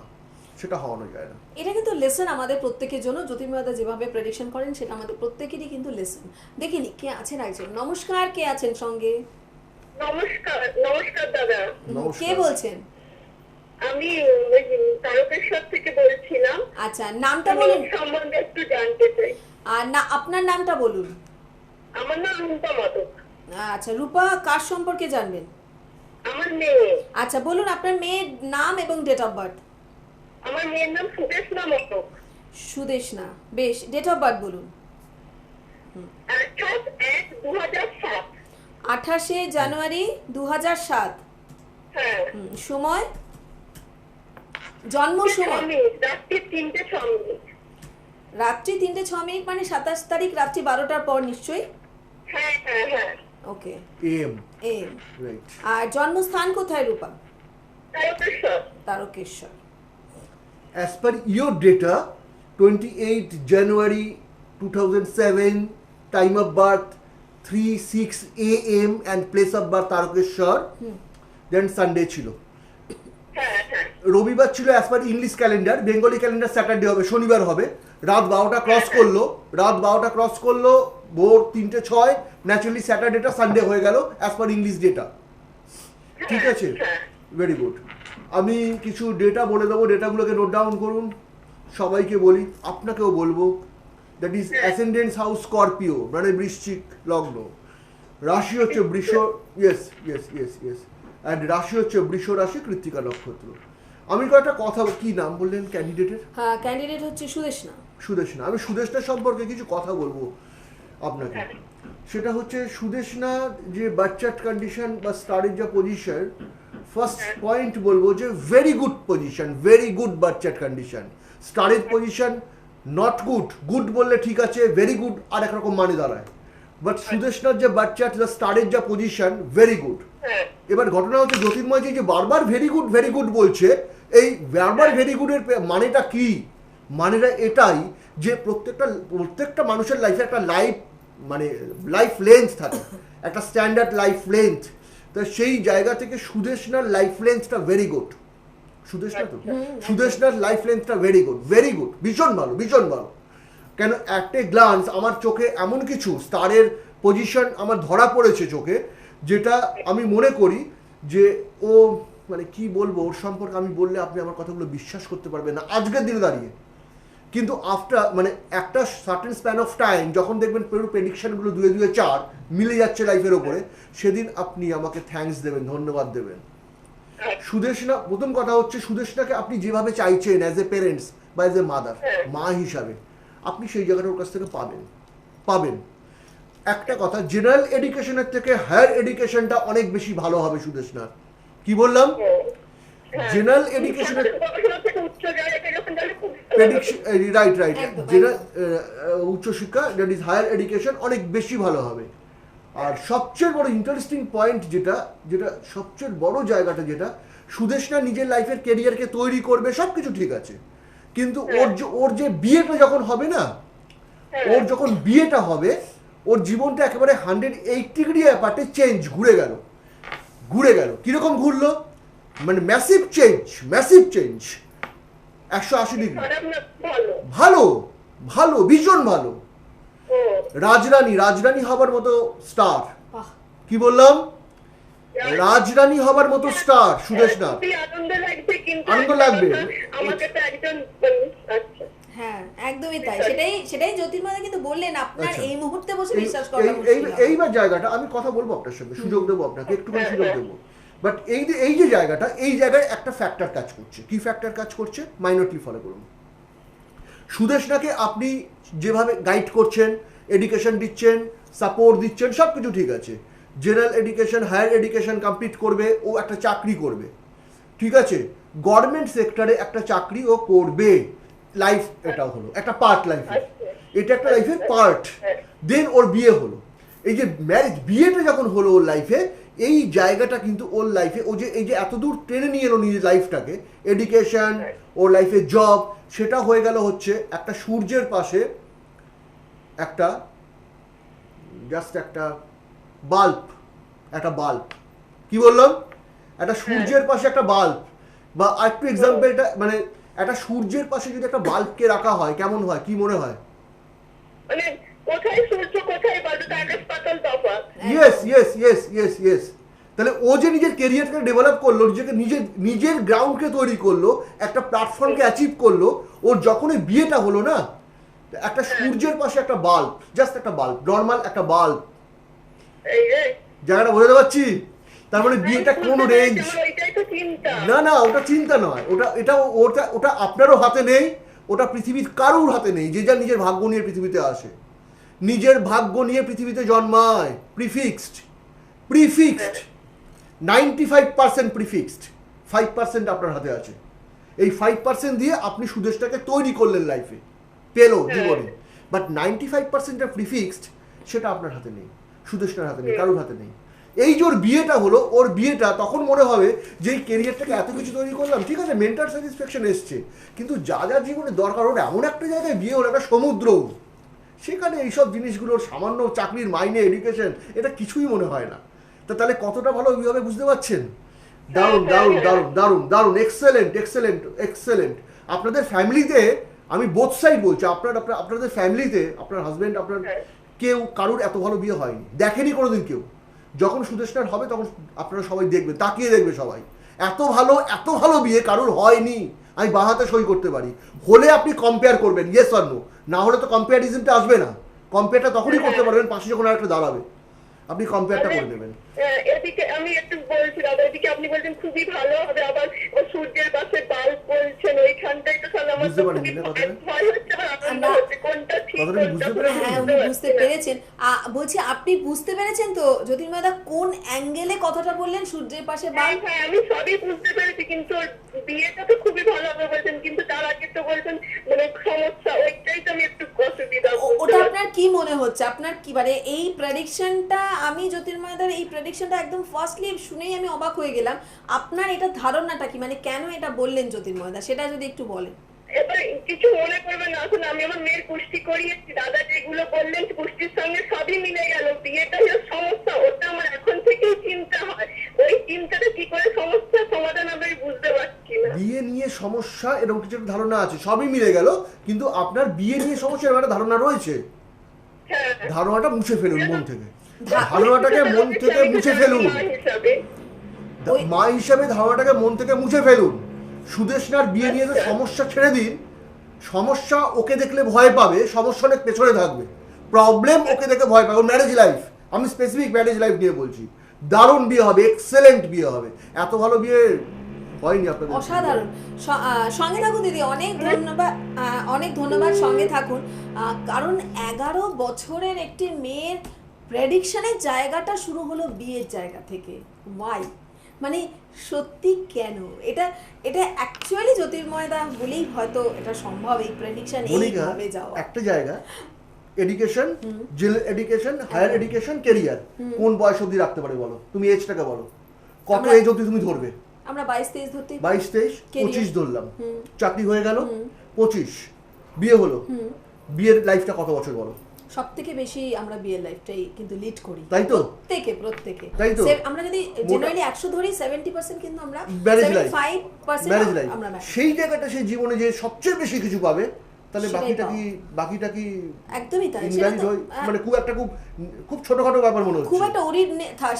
সেটা হওয়ানো যায় না।
এটা কিন্তু লেসন আমাদের প্রত্যেকের জন্য। জ্যোতির্ময়দা যেভাবে প্রেডিকশন করেন সেটা আমাদের প্রত্যেকেরই কিন্তু লেসন। দেখিনি কে আছেন একজন। নমস্কার, কে আছেন সঙ্গে?
নমস্কার দাদা।
নমস্কার।
কে বলছেন?
আমি ওই তারকেশ্বর থেকে বলছিলাম।
আচ্ছা, নামটা বলুন।
সম্বন্ধে একটু জানতে চাই।
আর না, আপনার নামটা বলুন।
আমার নাম রূপা মাদক।
আচ্ছা, রূপা কার সম্পর্কে জানবেন?
আমার মেয়ে।
আচ্ছা, বলুন আপনার মেয়ের নাম এবং ডেট অফ বার্থ।
আমার মেয়ের নাম সুদেশনা মতক।
সুদেশনা, বেশ, ডেট অফ বার্থ বলুন।
28/1/2007।
28শে জানুয়ারি 2007।
হ্যাঁ।
সময়, জন্ম সময়
রাত্রি 3:06।
রাত্রি 3:06 মানে 27 তারিখ রাত্রি 12টার পর নিশ্চয়ই।
হ্যাঁ হ্যাঁ হ্যাঁ।
ওকে,
এম
এম।
রাইট।
আর জন্মস্থান কোথায় রূপা?
Tarakeswar.
Tarakeswar.
As per your data, 28 January 2007, time of birth 3:06 AM and place of birth Tarakeshwar, then Sunday ছিল।
হ্যাঁ হ্যাঁ।
রবিবার ছিল as per English calendar, Bengali calendar Saturday হবে, শনিবার হবে। রাত 12টা ক্রস করলো, ভোর 3:06, ন্যাচুরালি স্যাটারডেটা সানডে হয়ে গেল অ্যাজ পার ইংলিশ ডেটা। ঠিক আছে, ভেরি গুড। আমি কিছু ডেটা বলে দেবো, ডেটাগুলোকে নোট ডাউন করুন। সবাইকে বলি, আপনাকেও বলবো। That is ascendance house Scorpio, মানে বৃশ্চিক লগ্ন। রাশি হচ্ছে বৃষ, yes yes yes yes, and রাশি হচ্ছে বৃষ রাশি, কৃত্তিকা নক্ষত্র। আমি কয়েকটা কথা, কি নাম বললেন ক্যান্ডিডেটের?
হ্যাঁ, ক্যান্ডিডেট হচ্ছে সুদেশনা।
সুদেশনা। আমি সুদেশনা সম্পর্কে কিছু কথা বলবো আপনাকে। সেটা হচ্ছে সুদেশনা যে বার্থ চার্ট কন্ডিশন বা স্টারের যা পজিশন, ফার্স্ট পয়েন্ট বলবো যে very good position, very good birth chart condition. স্টারের পজিশন নট গুড, গুড বললে ঠিক আছে, ভেরি গুড আর একরকম মানে দাঁড়ায়। বাট সুদেশনার যে বার্থ চার্ট, স্টারের যা পজিশন, ভেরি গুড। এবার ঘটনা হচ্ছে জ্যোতির্ময় যে বারবার ভেরি গুড বলছে, এই বারবার ভেরি গুডের মানেটা কি? মানেটা এটাই যে প্রত্যেকটা মানুষের লাইফে একটা লাইফ লেন্থ থাকে, একটা স্ট্যান্ডার্ড লাইফ লেন্থ। তো সেই জায়গা থেকে সুদেশনার লাইফ লেন্থটা ভেরি গুড। সুদেশনার লাইফ লেন্থটা ভেরি গুড, ভীষণ ভালো। কেন, একটা গ্লান্স আমার চোখে এমন কিছু স্টারের পজিশন আমার ধরা পড়েছে চোখে, যেটা আমি মনে করি যে ও, মানে কি বলবো ওর সম্পর্কে, আমি বললে আপনি আমার কথাগুলো বিশ্বাস করতে পারবেন না আজকের দিনে দাঁড়িয়ে। কিন্তু আফটার, মানে একটা সার্টেন স্প্যান অফ টাইম যখন দেখবেন পুরো প্রেডিকশনগুলো 2-2-4 মিলে যাচ্ছে লাইফের ওপরে, সেদিন আপনি আমাকে থ্যাঙ্কস দেবেন, ধন্যবাদ দেবেন। সুদেশনা, প্রথম কথা হচ্ছে সুদেশনাকে আপনি যেভাবে চাইছেন অ্যাজ এ পেরেন্টস বা অ্যাজ এ মাদার, মা হিসাবে, আপনি সেই জায়গাটা ওর কাছ থেকে পাবেন। একটা কথা, জেনারেল এডুকেশনের থেকে হায়ার এডুকেশনটা অনেক বেশি ভালো হবে সুদেশনার। কি বললাম? জেনারেল এডুকেশনের রাইট, উচ্চশিক্ষা, দ্যাট ইজ হায়ার এডুকেশন, অনেক বেশি ভালো হবে। আর সবচেয়ে বড় ইন্টারেস্টিং পয়েন্ট যেটা সবচেয়ে বড় জায়গাটা, যেটা সুদেশনা নিজের লাইফের ক্যারিয়ারকে তৈরি করবে, সবকিছু ঠিক আছে, কিন্তু ওর যে বিয়েটা যখন হবে না, ওর যখন বিয়েটা হবে, ওর জীবনটা একেবারে 180 ডিগ্রি অ্যাপার্টে চেঞ্জ, ঘুরে গেল। কিরকম ঘুরলো? মানে ম্যাসিভ চেঞ্জ, 180 ডিগ্রি। ভালো, ভীষণ ভালো। রাজরানী হবার মতো স্টার। কি বললাম? রাজরানী হবার মতো স্টার সুদেশনা। আনন্দ লাগবে।
হ্যাঁ, একদমই তাই। সেটাই জ্যোতির্ময় কিন্তু বললেন, আপনার এই মুহূর্তে বসে বিশ্বাস করা
এইবার জায়গাটা আমি কথা বলবো আপনার সঙ্গে, সুযোগ দেবো আপনাকে, একটুখানি সুযোগ দেবো। বাট এই যে জায়গাটা, এই জায়গায় একটা ফ্যাক্টর কাজ করছে। কি ফ্যাক্টর কাজ করছে? মাইনরটি ফলো করুন। সুদেশনাকে আপনি যেভাবে গাইড করছেন, এডুকেশন দিচ্ছেন, সাপোর্ট দিচ্ছেন, সব কিছু ঠিক আছে। General education, higher education complete করবে, ও একটা চাকরি করবে, ঠিক আছে, গভর্নমেন্ট সেক্টরে একটা চাকরি ও করবে। লাইফ এটাও হলো একটা পার্ট, লাইফে এটা একটা লাইফের পার্ট। দেন ওর বিয়ে হলো। এই যে ম্যারেজ, বিয়েটা যখন হলো ওর লাইফে, এই জায়গাটা কিন্তু ওর লাইফে, ও যে এই যে এত দূর টেনে নিয়ে এলো নিজের লাইফটাকে, এডুকেশন, ওর লাইফে জব, সেটা হয়ে গেল হচ্ছে একটা সূর্যের পাশে একটা বাল্ব। কি বললাম? একটা সূর্যের পাশে একটা বাল্ব, বা আরেকটু এক্সাম্পলটা, মানে একটা সূর্যের পাশে যদি একটা বাল্বকে রাখা হয়, কেমন হয়? কি মনে হয়? ইয়েস। তাহলে ও যে নিজের ক্যারিয়ারকে ডেভেলপ করলো, নিজের গ্রাউন্ডকে তৈরি করলো, একটা প্ল্যাটফর্মকে অ্যাচিভ করলো, ওর যখনই বিয়েটা হলো না, একটা সূর্যের পাশে একটা বাল্ব, জাস্ট একটা বাল্ব, নর্মাল একটা বাল্ব। জায়গাটা বোঝাতে পারছি? তার মানে বিয়েটা কোন রেঞ্জ না, ওটা চিন্তা নয়, ওটা আপনারও হাতে নেই, ওটা পৃথিবীর কারুর হাতে নেই, যে যা নিজের ভাগ্য নিয়ে পৃথিবীতে আসে। নিজের ভাগ্য নিয়ে পৃথিবীতে জন্মায়। প্রিফিক্সড 95% প্রিফিক্সড, 5% আপনার হাতে আছে। এই 5% দিয়ে আপনি সুদেশটাকে তৈরি করলেন লাইফে, পেলো জীবনে। বাট 95% প্রিফিক্সড, সেটা আপনার হাতে নেই, সুদেশটার হাতে নেই, কারোর হাতে নেই। এই যে ওর বিয়েটা হলো, ওর বিয়েটা তখন মনে হবে যে এই কেরিয়ারটাকে এত কিছু তৈরি করলাম, ঠিক আছে মেন্টাল স্যাটিসফ্যাকশন এসছে, কিন্তু যা যা জীবনে দরকার, ওর এমন একটা জায়গায় বিয়ে হলো, একটা সমুদ্র, সেখানে এইসব জিনিসগুলোর সামান্য চাকরির মাইনে, এডুকেশন, এটা কিছুই মনে হয় না। তাহলে কতটা ভালো বিয়ে হবে বুঝতে পারছেন? দারুণ দারুণ দারুণ দারুণ দারুণ, এক্সেলেন্ট এক্সেলেন্ট এক্সেলেন্ট। আপনাদের ফ্যামিলিতে, আমি বোথ সাইড বলছি, আপনাদের ফ্যামিলিতে, আপনার হাজবেন্ড, আপনার কেউ কারুর এত ভালো বিয়ে হয়নি, দেখেনি কোনোদিন কেউ। যখন সুদেশনার হবে তখন আপনারা সবাই দেখবেন, তাকিয়ে দেখবে সবাই, এত ভালো বিয়ে কারুর হয়নি। আমি বাহাতে সই করতে পারি। হলে আপনি কম্পেয়ার করবেন, ইয়েস অর নো, না হলে তো কম্পেয়ারিজমটা আসবে না। কম্পেয়ারটা তখনই করতে পারবেন পাশে যখন আরেকটা দাঁড়াবে, আপনি কম্পেয়ারটা করে নেবেন।
এদিকে আমি একটু বলছি দাদা, এদিকে আপনি বলছেন খুবই ভালো হবে, আবার ও সূর্যের পাশে বাল্ব বলছেন, ওইখানটাই তো তাহলে আমার
বুঝতে পারেন না কথাটা?
ভয় হচ্ছে, আর আনন্দ হচ্ছে, কোনটা ঠিক
কথাটা কি বুঝতে পেরেছেন?
হ্যাঁ, উনি বুঝতে পেরেছেন। বলছি আপনি বুঝতে পেরেছেন তো জ্যোতির্ময়দা কোন অ্যাঙ্গেলে কথাটা বললেন, সূর্যের পাশে বাল্ব?
হ্যাঁ, আমি সবই বুঝতে পেরেছি, কিন্তু ওর বিয়েটা তো খুবই ভালো হবে বলছেন, কিন্তু তার আগে তো বলছেন মানে সমস্যা, ওইটাই তো আমি একটু অসুবিধা
ওটা আপনার কি মনে হচ্ছে, আপনার কি মানে এই প্রেডিকশনটা, আমি জ্যোতির্ময়দার এই প্রেডিকশনটা একদম ফার্স্টলি শুনেই আমি অবাক হয়ে গেলাম। আপনার এটা ধারণাটা কি, মানে কেন এটা বললেন জ্যোতির্ময়দা, সেটা যদি একটু বলেন।
এবার কিছু মনে করবেন না, আসলে আমি আমার মেয়ের কুষ্টি করিয়েছি, দাদা যেগুলো বললেন কুষ্টির সঙ্গে সবই মিলে গেল, বিয়েটাই ওর সমস্যা, ওটা আমার এখন থেকেই চিন্তা হয়, ওই চিন্তাটা কি করে সমস্যার সমাধান আমি বুঝতে পারছি না।
বিয়ে নিয়ে সমস্যা এরকম কিছু একটা ধারণা আছে, সবই মিলে গেল, কিন্তু আপনার বিয়ে নিয়ে সমস্যা এরকম একটা ধারণা রয়েছে।
হ্যাঁ,
ধারণাটা মুছে ফেলুন মন থেকে, ধারণাটাকে মন থেকে মুছে ফেলুন, মা হিসাবে ধারণাটাকে মন থেকে মুছে ফেলুন। সুদেশনার বিয়ে নিয়ে তো সমস্যা ছেড়ে দিন, সমস্যা ওকে দেখলে ভয় পাবে, সমস্যা অনেক পেছনে থাকবে, প্রবলেম ওকে দেখে ভয় পাবে। ম্যারেজ লাইফ, আমি স্পেসিফিক ম্যারেজ লাইফ নিয়ে বলছি, দারুণ বিয়ে হবে, এক্সেলেন্ট বিয়ে হবে, এত ভালো বিয়ে হয়নি আপনাদের।
অসাধারণ। সঙ্গে থাকুন দিদি, অনেক ধন্যবাদ, অনেক ধন্যবাদ, সঙ্গে থাকুন। কারণ 11 বছরের একটি মেয়ের প্রেডিকশনের জায়গাটা শুরু হলো বিয়ের জায়গা থেকে। ওয়াই, মানে সত্যি কেন এটা, এটা অ্যাকচুয়ালি জ্যোতির্ময়দা বলেই হয়তো এটা সম্ভব, এই প্রেডিকশন এইভাবে যাওয়া।
একটা জায়গা, education, general education, higher education, career, কোন বয়স অবধি রাখতে পারে বলো, তুমি এজটাকে বলো, কত এজ অবধি তুমি ধরবে?
আমরা 22-23 ধরতে,
22-23,
Career।
25 ধরলাম, চাকরি হয়ে গেল, 25 বিয়ে হলো, বিয়ের লাইফটা কত বছর বলো?
সব থেকে বেশি আমরা বিয়ের লাইফটাই কিন্তু লিড করি,
তাই তো?
প্রত্যেকে
তাই তো?
আমরা যদি জেনারেলি 100 ধরি, 70% কিন্তু আমরা
ম্যারেজ লাইফ,
75% আমরা
সেই জায়গাটা, সেই জীবনে যে সবচেয়ে বেশি কিছু পাবে, তাহলে
সেটাই
বাকিটা কি
একদমই তাই,
invalid হয়? মানে খুব ছোটখাটো ব্যাপার মনে হচ্ছে,
খুব একটা ওরিড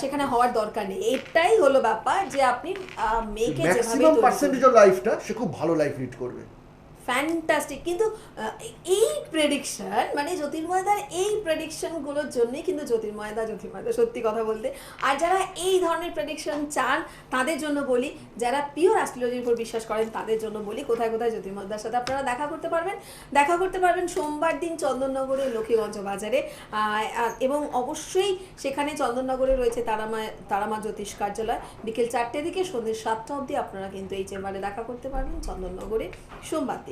সেখানে হওয়ার দরকার নেই। এটাই হলো ব্যাপার যে আপনি মেয়েকে যেভাবে
ম্যাক্সিমাম পার্সেন্টেজ অফ লাইফটা সে খুব ভালো লাইফ লিড করবে।
ফ্যান্টাস্টিক। কিন্তু এই প্রেডিকশন, মানে জ্যোতির্ময়দার এই প্রেডিকশনগুলোর জন্যই কিন্তু জ্যোতির্ময়দা সত্যি কথা বলতে। আর যারা এই ধরনের প্রেডিকশন চান তাদের জন্য বলি, যারা পিওর অ্যাস্ট্রোলজির উপর বিশ্বাস করেন তাদের জন্য বলি, কোথায় কোথায় জ্যোতির্ময়দার সাথে আপনারা দেখা করতে পারবেন সোমবার দিন চন্দননগরে লক্ষ্মীগঞ্জ বাজারে, এবং অবশ্যই সেখানে চন্দননগরে রয়েছে তারামা জ্যোতিষ কার্যালয়। বিকেল 4টে থেকে সন্ধ্যে 7টা অবধি আপনারা কিন্তু এই চেম্বারে দেখা করতে পারবেন চন্দননগরে। সোমবার দিন,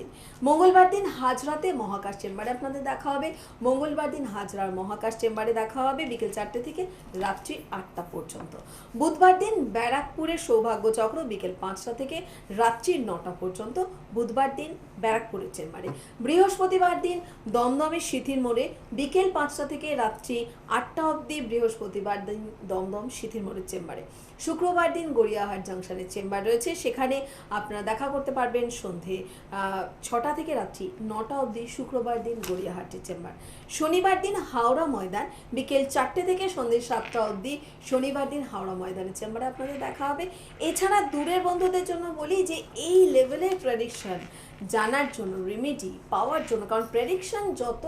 মঙ্গলবার দিন হাজরাতে মহাকাশ চেম্বারে আপনাদের দেখা হবে। মঙ্গলবার দিন হাজরার মহাকাশ চেম্বারে দেখা হবে বিকেল 4টে থেকে রাত্রি 8টা পর্যন্ত। বুধবার দিন ব্যারাকপুরের সৌভাগ্য চক্র বিকেল 5টা থেকে রাত্রি 9টা পর্যন্ত, বুধবার দিন ব্যারাকপুরের চেম্বারে। বৃহস্পতিবার দিন দমদমের সিথির মোড়ে বিকেল 5টা থেকে রাত্রি 8টা অবধি, বৃহস্পতিবার দিন দমদম সিথির মোড়ের চেম্বারে। শুক্রবার দিন গড়িয়াহাট জাংশনের চেম্বার রয়েছে, সেখানে আপনারা দেখা করতে পারবেন সন্ধে 6টা থেকে রাত্রি 9টা অবধি, শুক্রবার দিন গড়িয়াহাটের চেম্বার। শনিবার দিন হাওড়া ময়দান বিকেল 4টে থেকে সন্ধে 7টা অবধি, শনিবার দিন হাওড়া ময়দানের চেম্বারে আপনাদের দেখা হবে। এছাড়া দূরের বন্ধুদের জন্য বলি যে এই লেভেলের প্রেডিকশন জানা জানার জন্য, রেমেডি পাওয়ার জন্য, কারণ প্রেডিকশন যত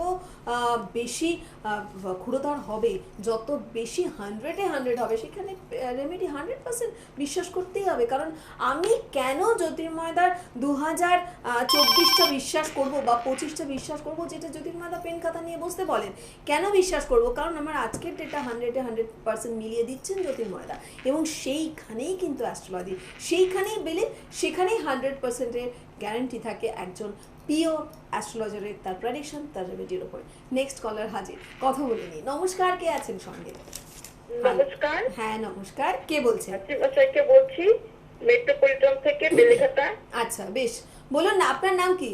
বেশি ক্ষুরধার হবে, যত বেশি 100-এ 100 হবে, সেখানে রেমেডি 100% বিশ্বাস করতেই হবে। কারণ আমি কেন জ্যোতির্ময়দার 2024টা বিশ্বাস করব বা 25টা বিশ্বাস করব, যেটা জ্যোতির্ময়দা পেন খাতা নিয়ে বসতে বলেন, কেন বিশ্বাস করব? কারণ আমার আজকের ডেটা 100-এ 100% মিলিয়ে দিচ্ছেন জ্যোতির্ময়দা, এবং সেইখানেই কিন্তু অ্যাস্ট্রোলজি, সেইখানেই বিলিভ, সেখানেই 100%-এর গ্যারান্টি থাকে একজন পিওর অ্যাস্ট্রোলজারের, তার প্রেডিকশন, তার রেমেডির উপরে। নেক্সট কলার হাজির, কথা বলে নিই। নমস্কার, কে আছেন সঙ্গে?
নমস্কার,
হ্যাঁ নমস্কার, কে বলছেন?
মশাইকে বলছি, মেট্রোপলিটন থেকে, বেলেঘাটা।
আচ্ছা বেশ, বলুন না আপনার নাম কি?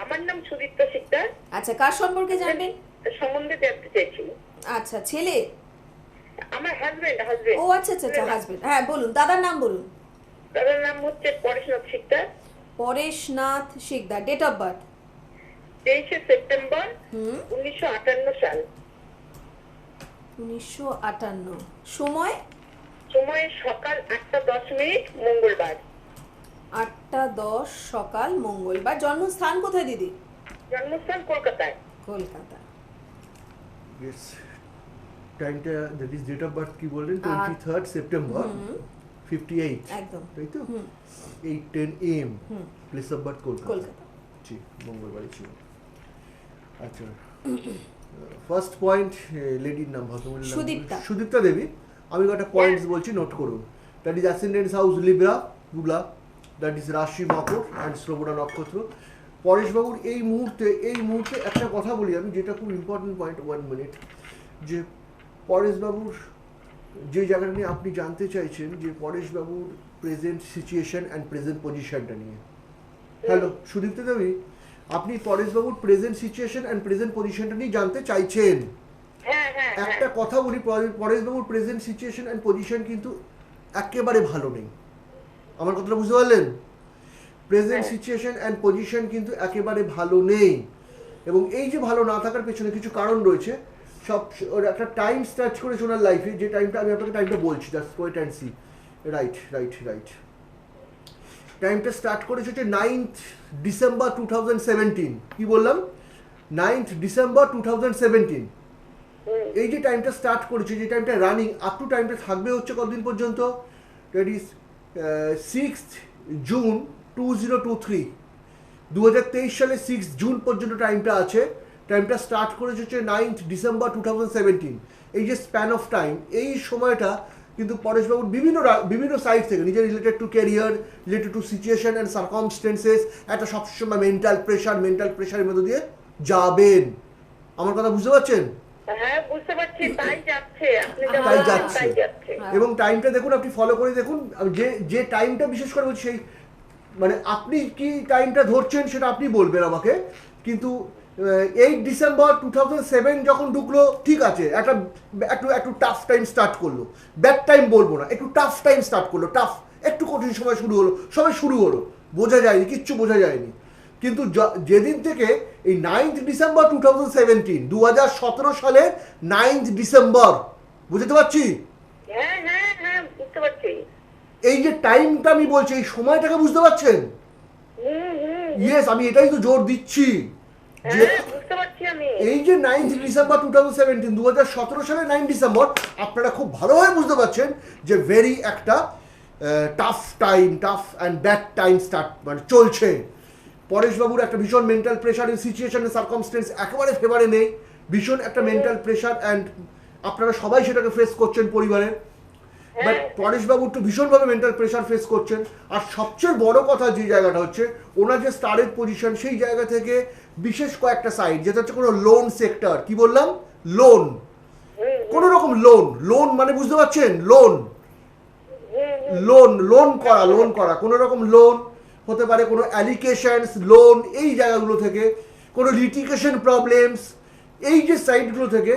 আমার নাম সুদীপ্তা শিকদার।
আচ্ছা, কার সম্পর্কে জানবেন?
সম্বন্ধে জানতে চাইছি।
আচ্ছা, ছেলে?
আমার হাজবেন্ড।
ও আচ্ছা আচ্ছা আচ্ছা, হাজবেন্ড। হ্যাঁ বলুন, দাদার নাম বলুন।
দাদার নাম হচ্ছে Pareshnath Sikdar.
Pareshnath Sikdar. Date of birth?
23শে সেপ্টেম্বর 1958 সাল।
1958। সময়?
সময় সকাল 8:10 মঙ্গলবার।
8:10 সকাল মঙ্গলবার। জন্মস্থান কোথায় দিদি?
জন্মস্থান কলকাতায়।
কলকাতা।
ইয়েস, টাইমটা that is date of birth কি বললেন? 23rd সেপ্টেম্বর 58,
একদম
তাই তো? 8:10 AM, place of birth Kolkata.
Kolkata.
জি, মঙ্গলবারই ছিল। আচ্ছা, ফার্স্ট পয়েন্ট, লেডির নাম, ভদ্রমহিলার নাম
সুদীপ্তা।
সুদীপ্তা দেবী। আমি কটা পয়েন্টস বলছি, নোট করুন। That is ascendance house Libra, তুলা, দ্যাট ইজ রাশি মকর অ্যান্ড শ্রবণা নক্ষত্র। পরেশবাবুর এই মুহূর্তে একটা কথা বলি আমি, যেটা খুব ইম্পর্টেন্ট পয়েন্ট, 1 মিনিট, যে পরেশবাবুর যে জায়গাটা নিয়ে আপনি জানতে চাইছেন, যে পরেশবাবুর প্রেজেন্ট সিচুয়েশন অ্যান্ড প্রেজেন্ট পজিশনটা নিয়ে। হ্যালো সুদীপ্তা দেবী, আপনি পরেশবাবুর প্রেজেন্ট সিচুয়েশন অ্যান্ড প্রেজেন্ট পজিশনটা নিয়ে জানতে চাইছেন।
হ্যাঁ হ্যাঁ
একটা কথা বলি, পরেশবাবুর প্রেজেন্ট সিচুয়েশন অ্যান্ড পজিশন কিন্তু একেবারে ভালো নেই। আমার কথাটা বুঝতে পারলেন? প্রেজেন্ট সিচুয়েশন অ্যান্ড পজিশন কিন্তু একেবারে ভালো নেই, এবং এই যে ভালো না থাকার পেছনে কিছু কারণ রয়েছে। সব ওর একটা টাইম স্টার্ট করেছে ওনার লাইফে, যে টাইমটা আমি আপনাকে টাইমটা বলছি, just wait and see. Right. টাইমটা স্টার্ট করেছে হচ্ছে 9th ডিসেম্বর 2017। কি বললাম? 9th December 2017। এই যে টাইমটা স্টার্ট করেছে, যে টাইমটা রানিং আপ টু টাইমটা থাকবে হচ্ছে কতদিন পর্যন্ত? That is 6th June 2023। 2023 সালে 6 জুন পর্যন্ত টাইমটা আছে। টাইমটা স্টার্ট করেছে হচ্ছে 9th ডিসেম্বর 2017। এই যে স্প্যান অফ টাইম, এই সময়টা কিন্তু পরেশবাবুর বিভিন্ন সাইড থেকে, নিজের related to career, related to situation and circumstances, একটা সবসময় মেন্টাল প্রেশারের মধ্যে দিয়ে যাবেন। আমার কথা বুঝতে পারছেন?
হ্যাঁ বুঝতে পারছি, তাই যাচ্ছে। আপনি যা
তাই
বলছেন,
যাচ্ছে।
তাই যাচ্ছে।
এবং টাইমটা দেখুন, আপনি ফলো করে দেখুন, যে টাইমটা বিশেষ করে বলছি, সেই মানে আপনি কি টাইমটা ধরছেন সেটা আপনি বলবেন আমাকে। কিন্তু 8 ডিসেম্বর 2007 যখন ঢুকলো, ঠিক আছে, একটু টাফ টাইম স্টার্ট করলো। ব্যাড টাইম বলবো না, একটু টাফ টাইম স্টার্ট করলো। একটু কঠিন সময় শুরু হলো, বোঝা যায়নি, কিচ্ছু বোঝা যায়নি। কিন্তু যেদিন থেকে এই 9th ডিসেম্বর 2017 সালে 9th ডিসেম্বর, বুঝতে পারছি?
হ্যাঁ হ্যাঁ হ্যাঁ বুঝতে পারছি।
এই যে টাইমটা আমি বলছি, এই সময়টাকে বুঝতে পারছেন? ইয়েস, আমি এটাই তো জোর দিচ্ছি যে
হ্যাঁ বুঝতে পারছি আমি।
এই যে 9th ডিসেম্বর 2017 সালে 9 ডিসেম্বর, আপনারা খুব ভালোভাবে বুঝতে পারছেন যে ভেরি একটা tough and bad time start মানে চলছে। পরেশবাবুর একটা ভীষণ মেন্টাল প্রেশার, সিচুয়েশন সার্কামস্টেন্স একেবারে ফেভারে নেই। ভীষণ একটা মেন্টাল প্রেশার, অ্যান্ড আপনারা সবাই সেটাকে ফেস করছেন পরিবারের। বাট পরেশবাবু একটু ভীষণভাবে মেন্টাল প্রেশার ফেস করছেন। আর সবচেয়ে বড় কথা যে জায়গাটা হচ্ছে, ওনার যে স্টারের পজিশন, সেই জায়গা থেকে বিশেষ কয়েকটা সাইড, যেটা হচ্ছে কোনো লোন সেক্টর। কি বললাম? লোন, কোনো রকম লোন মানে বুঝতে পারছেন? লোন করা কোনো রকম লোন হতে পারে, কোনো অ্যালিকেশনস লোন, এই জায়গাগুলো থেকে কোনো লিটিগেশন প্রবলেমস, এই যে সাইডগুলো থেকে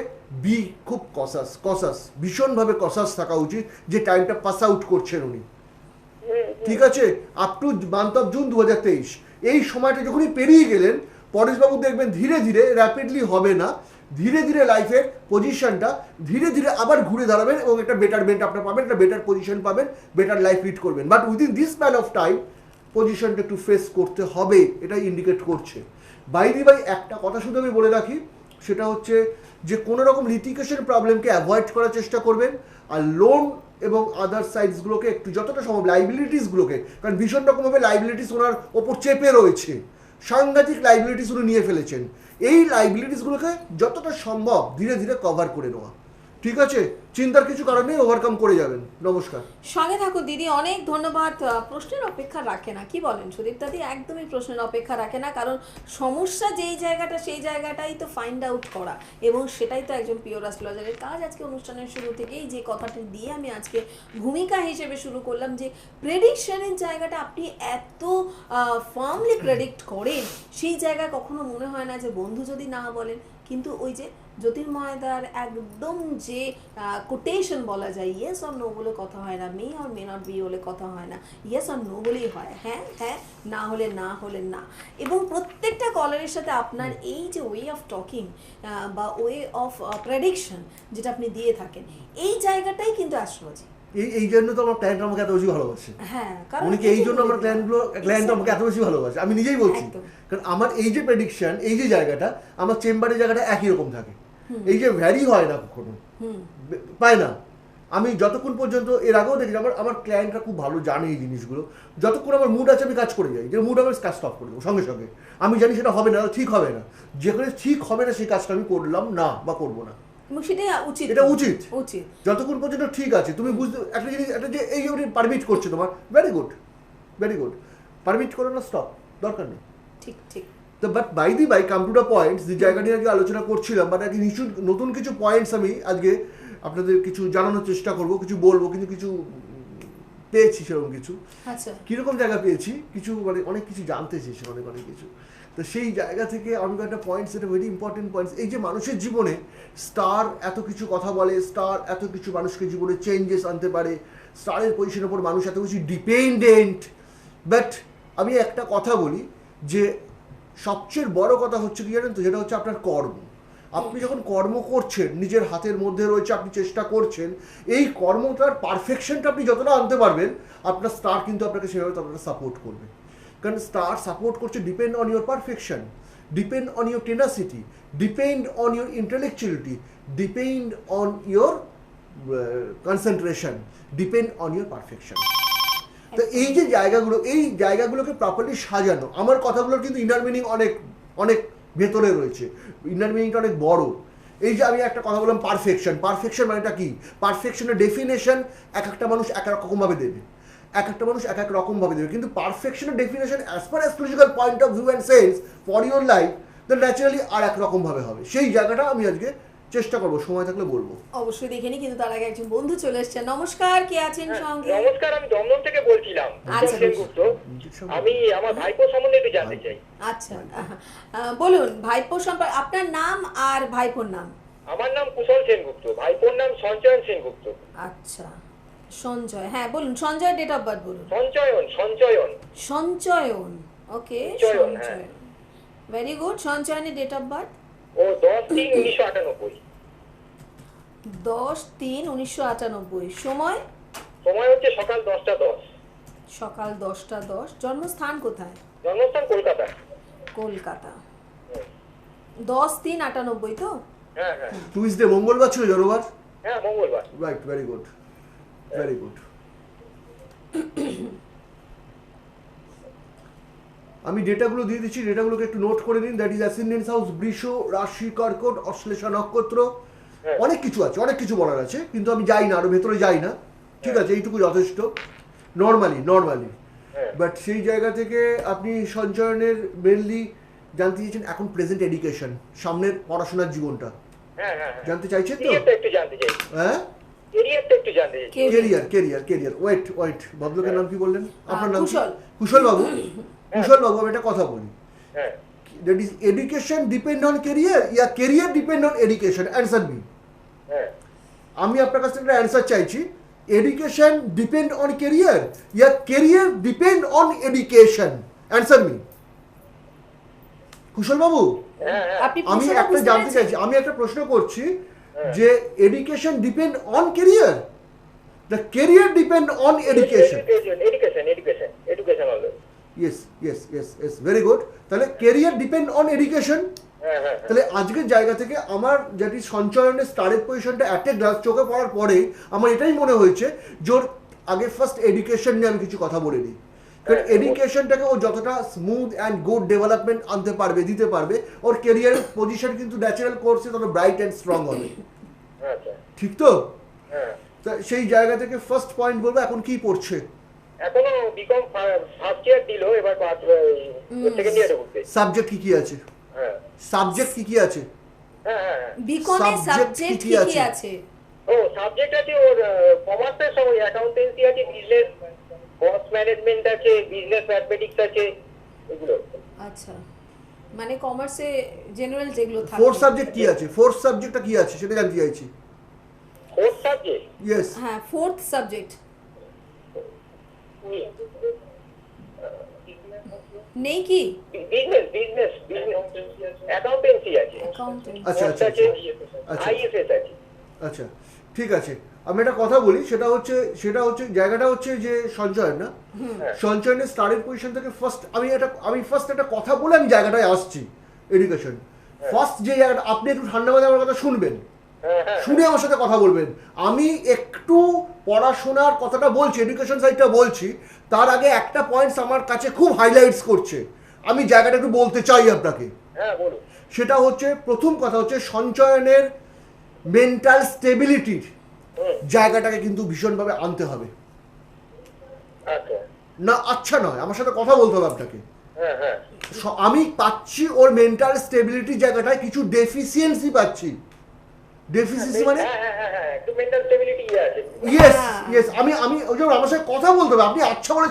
খুব কসাস ভীষণভাবে কসাস থাকা উচিত, যে টাইমটা পাস আউট করছেন উনি। ঠিক আছে, up to month of June 2023, এই সময়টা যখনই পেরিয়ে গেলেন, পরেশবাবু দেখবেন ধীরে ধীরে, র্যাপিডলি হবে না, ধীরে ধীরে লাইফের পজিশনটা ধীরে ধীরে আবার ঘুরে দাঁড়াবেন, এবং একটা বেটারমেন্ট আপনার পাবেন, একটা বেটার পজিশন পাবেন, বেটার লাইফ লিড করবেন। But within this span of time পজিশনটা একটু ফেস করতে হবে, এটা ইন্ডিকেট করছে। বাইরে বাই একটা কথা শুধু আমি বলে রাখি, সেটা হচ্ছে যে কোনো রকম লিটিগেশন প্রবলেমকে অ্যাভয়েড করার চেষ্টা করবেন, আর লোন এবং আদার সাইডসগুলোকে একটু যতটা সম্ভব লাইবিলিটিসগুলোকে, কারণ ভীষণ রকমভাবে লাইবিলিটিস ওনার ওপর চেপে রয়েছে, সাংঘাতিক লাইবিলিটিস উনি নিয়ে ফেলেছেন, এই লাইবিলিটিসগুলোকে যতটা সম্ভব ধীরে ধীরে কভার করে নেওয়া। ঠিক আছে, চিন্তার কিছু কারণ নেই, ওভারকাম করে যাবেন। নমস্কার।
সঙ্গে থাকুন দিদি, অনেক ধন্যবাদ। প্রশ্নের অপেক্ষা রাখে না, কি বলেন সুদীপ দাদি? একদমই প্রশ্নের অপেক্ষা রাখে না, কারণ সমস্যা যেই জায়গাটা সেই জায়গাটাই তো ফাইন্ড আউট করা, এবং সেটাই তো একজন পিওর অ্যাস্ট্রোলজারের কাজ। আজকে অনুষ্ঠানের শুরু থেকেই যে কথাটি দিয়ে আমি আজকে ভূমিকা হিসেবে শুরু করলাম, যে প্রেডিকশনের জায়গাটা আপনি এত ফার্মলি প্রেডিক্ট করেন, সেই জায়গায় কখনো মনে হয় না যে বন্ধু যদি না বলেন, কিন্তু ওই যে জ্যোতির্ময়দার একদম যে কোটেশন বলা যায়, ইয়েস অর নো বলে কথা হয় না, may or may not be বলে কথা হয় না, ইয়েস অর নো বলেই হয়, হ্যাঁ হ্যাঁ, না হলে না, হলে না। এবং প্রত্যেকটা কলারের সাথে আপনার এই যে ওয়ে অফ টকিং বা ওয়ে অফ প্রেডিকশন যেটা আপনি দিয়ে থাকেন, এই জায়গাটাই কিন্তু অ্যাস্ট্রোলজি।
এই জন্য তো আমার ক্লায়েন্ট আমাকে এত বেশি ভালোবাসে।
হ্যাঁ, কারণ
উনি কি এই জন্য আমার ক্লায়েন্ট আমাকে এত বেশি ভালোবাসে, আমি নিজেই বলছি।
একদম।
কারণ আমার এই যে প্রেডিকশন, এই যে জায়গাটা, আমার চেম্বারের জায়গাটা একই রকম থাকে, এই যে ভ্যারি হয় না কখনো, পায় না। আমি যতক্ষণ পর্যন্ত, এর আগেও দেখি আমার ক্লায়েন্টরা খুব ভালো জানে এই জিনিসগুলো, যতক্ষণ আমার মুড আছে আমি কাজ করে যাই, যে মুড আমার কাজ স্টপ করে দেবো সঙ্গে সঙ্গে। আমি জানি সেটা হবে না, ঠিক হবে না, যেখানে ঠিক হবে না সেই কাজটা আমি করলাম না বা করবো না।
এবং সেটাই উচিত,
এটা উচিত।
উচিত
যতক্ষণ পর্যন্ত ঠিক আছে, তুমি বুঝতে একটা জিনিস, একটা যে এই পারমিট করছে তোমার, very good, very good, permit করো না, স্টপ, দরকার নেই।
ঠিক ঠিক।
তো but by the by come to the points, যে জায়গাটি আজকে আলোচনা করছিলাম, বাট আজকে নতুন কিছু পয়েন্টস আমি আজকে আপনাদের কিছু জানানোর চেষ্টা করব, কিছু বলবো, কিন্তু কিছু পেয়েছি সেরকম কিছু।
আচ্ছা,
কীরকম জায়গা পেয়েছি, কিছু মানে অনেক কিছু জানতে চেয়েছি, অনেক অনেক কিছু। তো সেই জায়গা থেকে আমি একটা পয়েন্টস, এটা ভেরি ইম্পর্টেন্ট পয়েন্টস, এই যে মানুষের জীবনে স্টার এত কিছু কথা বলে, স্টার এত কিছু মানুষকে জীবনে চেঞ্জেস আনতে পারে, স্টারের পজিশনের উপর মানুষ এত কিছু ডিপেন্ডেন্ট। বাট আমি একটা কথা বলি, যে সবচেয়ে বড় কথা হচ্ছে কি জানেন তো, যেটা হচ্ছে আপনার কর্ম। আপনি যখন কর্ম করছেন, নিজের হাতের মধ্যে রয়েছে, আপনি চেষ্টা করছেন, এই কর্মটার পারফেকশনটা আপনি যতটা আনতে পারবেন, আপনার স্টার কিন্তু আপনাকে সেভাবে ততটা সাপোর্ট করবে। কারণ স্টার সাপোর্ট করছে, depend on your perfection, depend on your tenacity, depend on your intellectuality, depend on your concentration, depend on your perfection. তো এই যে জায়গাগুলো, এই জায়গাগুলোকে প্রপারলি সাজানো, আমার কথাগুলোর কিন্তু ইনার মিনিং অনেক অনেক ভেতরে রয়েছে, ইনার মিনিংটা অনেক বড়। এই যে আমি একটা কথা বললাম, পারফেকশন, পারফেকশন মানেটা কি? পারফেকশনের ডেফিনেশন এক একটা মানুষ এক এক রকমভাবে দেবে, এক একটা মানুষ এক এক রকমভাবে দেবে, কিন্তু পারফেকশনের definition as per astrological point of view and sense for your life, that naturally আর এক রকমভাবে হবে। সেই জায়গাটা আমি আজকে চেষ্টা করবো, সময় থাকলে বলবো।
অবশ্যই দেখে নি, কিন্তু তার আগে একজন বন্ধু চলে এসেছেন। নমস্কার, কে আছেন সঙ্গে?
নমস্কার, আমি দমদম থেকে বলছিলাম,
আচ্ছা,
সেনগুপ্ত। আমি আমার ভাইপো সম্বন্ধে একটু জানতে চাই।
আচ্ছা, বলুন ভাইপো সম্পর্কে, আপনার নাম আর ভাইপোর নাম।
আমার নাম কুশল সেনগুপ্ত, ভাইপোর নাম সঞ্চয়ন সেনগুপ্ত।
আচ্ছা, সঞ্জয়, হ্যাঁ বলুন, সঞ্জয় ডেট অফ বার্থ বলুন।
Sanchayan, Sanchayan,
Sanchayan, okay,
Sanchayan,
Sanchayan, very good. সঞ্চয়নের ডেট অফ বার্থ
ও 10/3/1998।
10/3/1998। সময়?
সময় হচ্ছে সকাল 10টা 10।
সকাল 10টা 10। জন্মস্থান কোথায়?
জন্মস্থান কলকাতা।
কলকাতা। 10/3/98 তো?
হ্যাঁ হ্যাঁ
টুইসডে, মঙ্গলবার ছিল জনবার।
হ্যাঁ, মঙ্গলবার।
Right, very good, very good. আমি ডেটাগুলো দিয়ে দিচ্ছি, ডেটাগুলোকে একটু নোট করে নিন। দ্যাট ইজ অ্যাসেন্ডেন্স হাউস বৃষ, রাশি কর্কট, অশ্লেষা নক্ষত্র, অনেক কিছু আছে, অনেক কিছু বলার আছে, কিন্তু আমি যাই না, আরো ভেতরে যাই না, ঠিক আছে, এইটুকু যথেষ্ট নর্মালি। বাট সেই জায়গা থেকে আপনি সঞ্চয়নের মেনলি জানতে চাইছেন এখন প্রেজেন্ট এডুকেশন, সামনের পড়াশোনার জীবনটা
হ্যাঁ হ্যাঁ,
জানতে চাইছেন তো?
এরিয়াটা একটু জানতে চাই।
হ্যাঁ,
এরিয়াটা একটু জানতে চাই।
কেরিয়ার। ওয়েট, ভদ্রলোকের নাম কি বললেন? আপনার নাম?
কুশল।
কুশল বাবু। কুশল বাবু, আমি একটা কথা বলি,
হ্যাঁ,
that is education depend on career, ya career depend on education? Answer me.
হ্যাঁ,
আমি আপনার কাছ থেকে একটা অ্যান্সার চাইছি, education depend on career, ya career depend on education? Answer me. Kushal বাবু,
হ্যাঁ, হ্যাঁ।
আপনি
আমি
প্রশ্নটা
একটা
বুঝতে
জানতে
পেরেছেন?
চাইছি, আমি একটা প্রশ্ন করছি যে education depend on career, the career depend on education?
Education হলো।
Yes yes yes yes very good. তাহলে কেরিয়ার ডিপেন্ড অন এডুকেশন।
হ্যাঁ হ্যাঁ
তাহলে আজকের জায়গা থেকে আমার যেটি সঞ্চয়নের স্টারের পজিশনটা একটা গ্লাস চোখে পড়ার পরেই আমার এটাই মনে হয়েছে যে ওর আগে ফার্স্ট এডুকেশন নিয়ে আমি কিছু কথা বলে নিই। কারণ এডুকেশনটাকে ও যতটা স্মুথ অ্যান্ড গুড ডেভেলপমেন্ট আনতে পারবে, দিতে পারবে, ওর কেরিয়ারের পজিশন কিন্তু ন্যাচারাল কোর্সে তত ব্রাইট অ্যান্ড স্ট্রং হবে।
আচ্ছা
ঠিক তো?
হ্যাঁ
তা সেই জায়গা থেকে ফার্স্ট পয়েন্ট বলবো, এখন কি পড়ছে?
এখনো বিকম ফার্স্ট ইয়ার দিল, এবার সেকেন্ড ইয়ারে উঠবে।
সাবজেক্ট কি কি আছে?
হ্যাঁ
সাবজেক্ট কি কি আছে?
হ্যাঁ হ্যাঁ হ্যাঁ।
বিকমে
Subject
সাবজেক্ট
কি
কি
কি
কি
আছে?
আছে?
ও সাবজেক্ট আছে ওর কমার্সের সব অ্যাকাউন্টেন্সি আছে, বিজনেস কস্ট ম্যানেজমেন্ট আছে, বিজনেস ম্যাথমেটিক্স আছে, এগুলো।
আচ্ছা, মানে কমার্সে জেনারেল যেগুলো থাকে।
ফোর্থ সাবজেক্ট কি আছে? ফোর্থ সাবজেক্টটা কি আছে সেটা জানতে চাইছি।
Fourth subject
yes.
হ্যাঁ, ফোর্থ সাবজেক্ট নেই কি?
বিজনেস বিজনেস অ্যাকাউন্টেন্সি আছে,
অ্যাকাউন্টেন্ট।
আচ্ছা আচ্ছা
আছে,
আচ্ছা
আইএফএস আছে।
আচ্ছা ঠিক আছে। আমি একটা কথা বলি, সেটা হচ্ছে জায়গাটা হচ্ছে যে সঞ্চয়ন না, সঞ্চয়নের স্টারের পজিশন থেকে ফার্স্ট আমি ফার্স্ট একটা কথা বলে আমি জায়গাটায় আসছি। এডুকেশন ফার্স্ট যে জায়গাটা, আপনি একটু ঠান্ডা মাথায় আমার কথা শুনবেন,
হ্যাঁ হ্যাঁ
শুনে আমার সাথে কথা বলবেন। আমি একটু পড়াশোনার কথাটা বলছি, এডুকেশন সাইডটা বলছি, তার আগে একটা পয়েন্টস আমার কাছে খুব হাইলাইটস করছে, আমি জায়গাটা একটু বলতে চাই আপনাকে।
হ্যাঁ বলুন।
সেটা হচ্ছে, প্রথম কথা হচ্ছে সঞ্চয়নের মেন্টাল স্টেবিলিটির জায়গাটাকে কিন্তু ভীষণভাবে আনতে হবে।
আচ্ছা
না আচ্ছা নয়, আমার সাথে কথা বলতে হবে আপনাকে।
হ্যাঁ হ্যাঁ
আমি পাচ্ছি ওর মেন্টাল স্টেবিলিটি জায়গাটায় কিছু ডেফিসিয়েন্সি পাচ্ছি। ডেফিসিয়েন্সি মানে
হ্যাঁ হ্যাঁ হ্যাঁ হ্যাঁ, একটু মেন্টাল স্টেবিলিটি আছে।
Yes yes. আমি ওই জন্য আমার সাথে কথা বলতে হবে। আপনি আচ্ছা বলে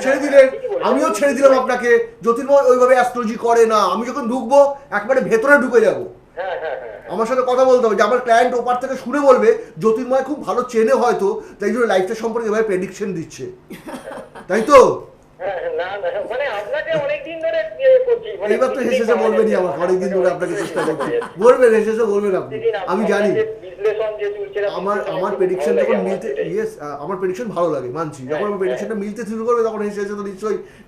ছেড়ে দিলেন, আমিও ছেড়ে দিলাম আপনাকে। জ্যোতির্ময় ওইভাবে অ্যাস্ট্রোলজি করে না, আমি যখন ঢুকবো একবারে ভেতরে ঢুকে যাবো।
হ্যাঁ হ্যাঁ হ্যাঁ
আমার সাথে কথা বলতে হবে, যে আমার ক্লায়েন্ট ওপার থেকে শুনে বলবে জ্যোতির্ময় খুব ভালো চেনে হয়তো, তাই জন্য লাইফটা সম্পর্কে এভাবে প্রেডিকশন দিচ্ছে, তাই তো?
হ্যাঁ, না না মানে আপনাকে অনেকদিন ধরে করছি, মানে
এইবার তো হেসেছে বলবেনই, আমার অনেকদিন ধরে আপনাকে চেষ্টা করছি, বলবেন হেসেছে বলবেন আপনি, আমি জানি।
বিশ্লেষণ যে চলছে
আমার প্রেডিকশন যখন মিলতে, ইয়েস আমার প্রেডিকশন ভালো লাগে, মানছি। যখন আমার প্রেডিকশনটা মিলতে শুরু করবে তখন হেসে তো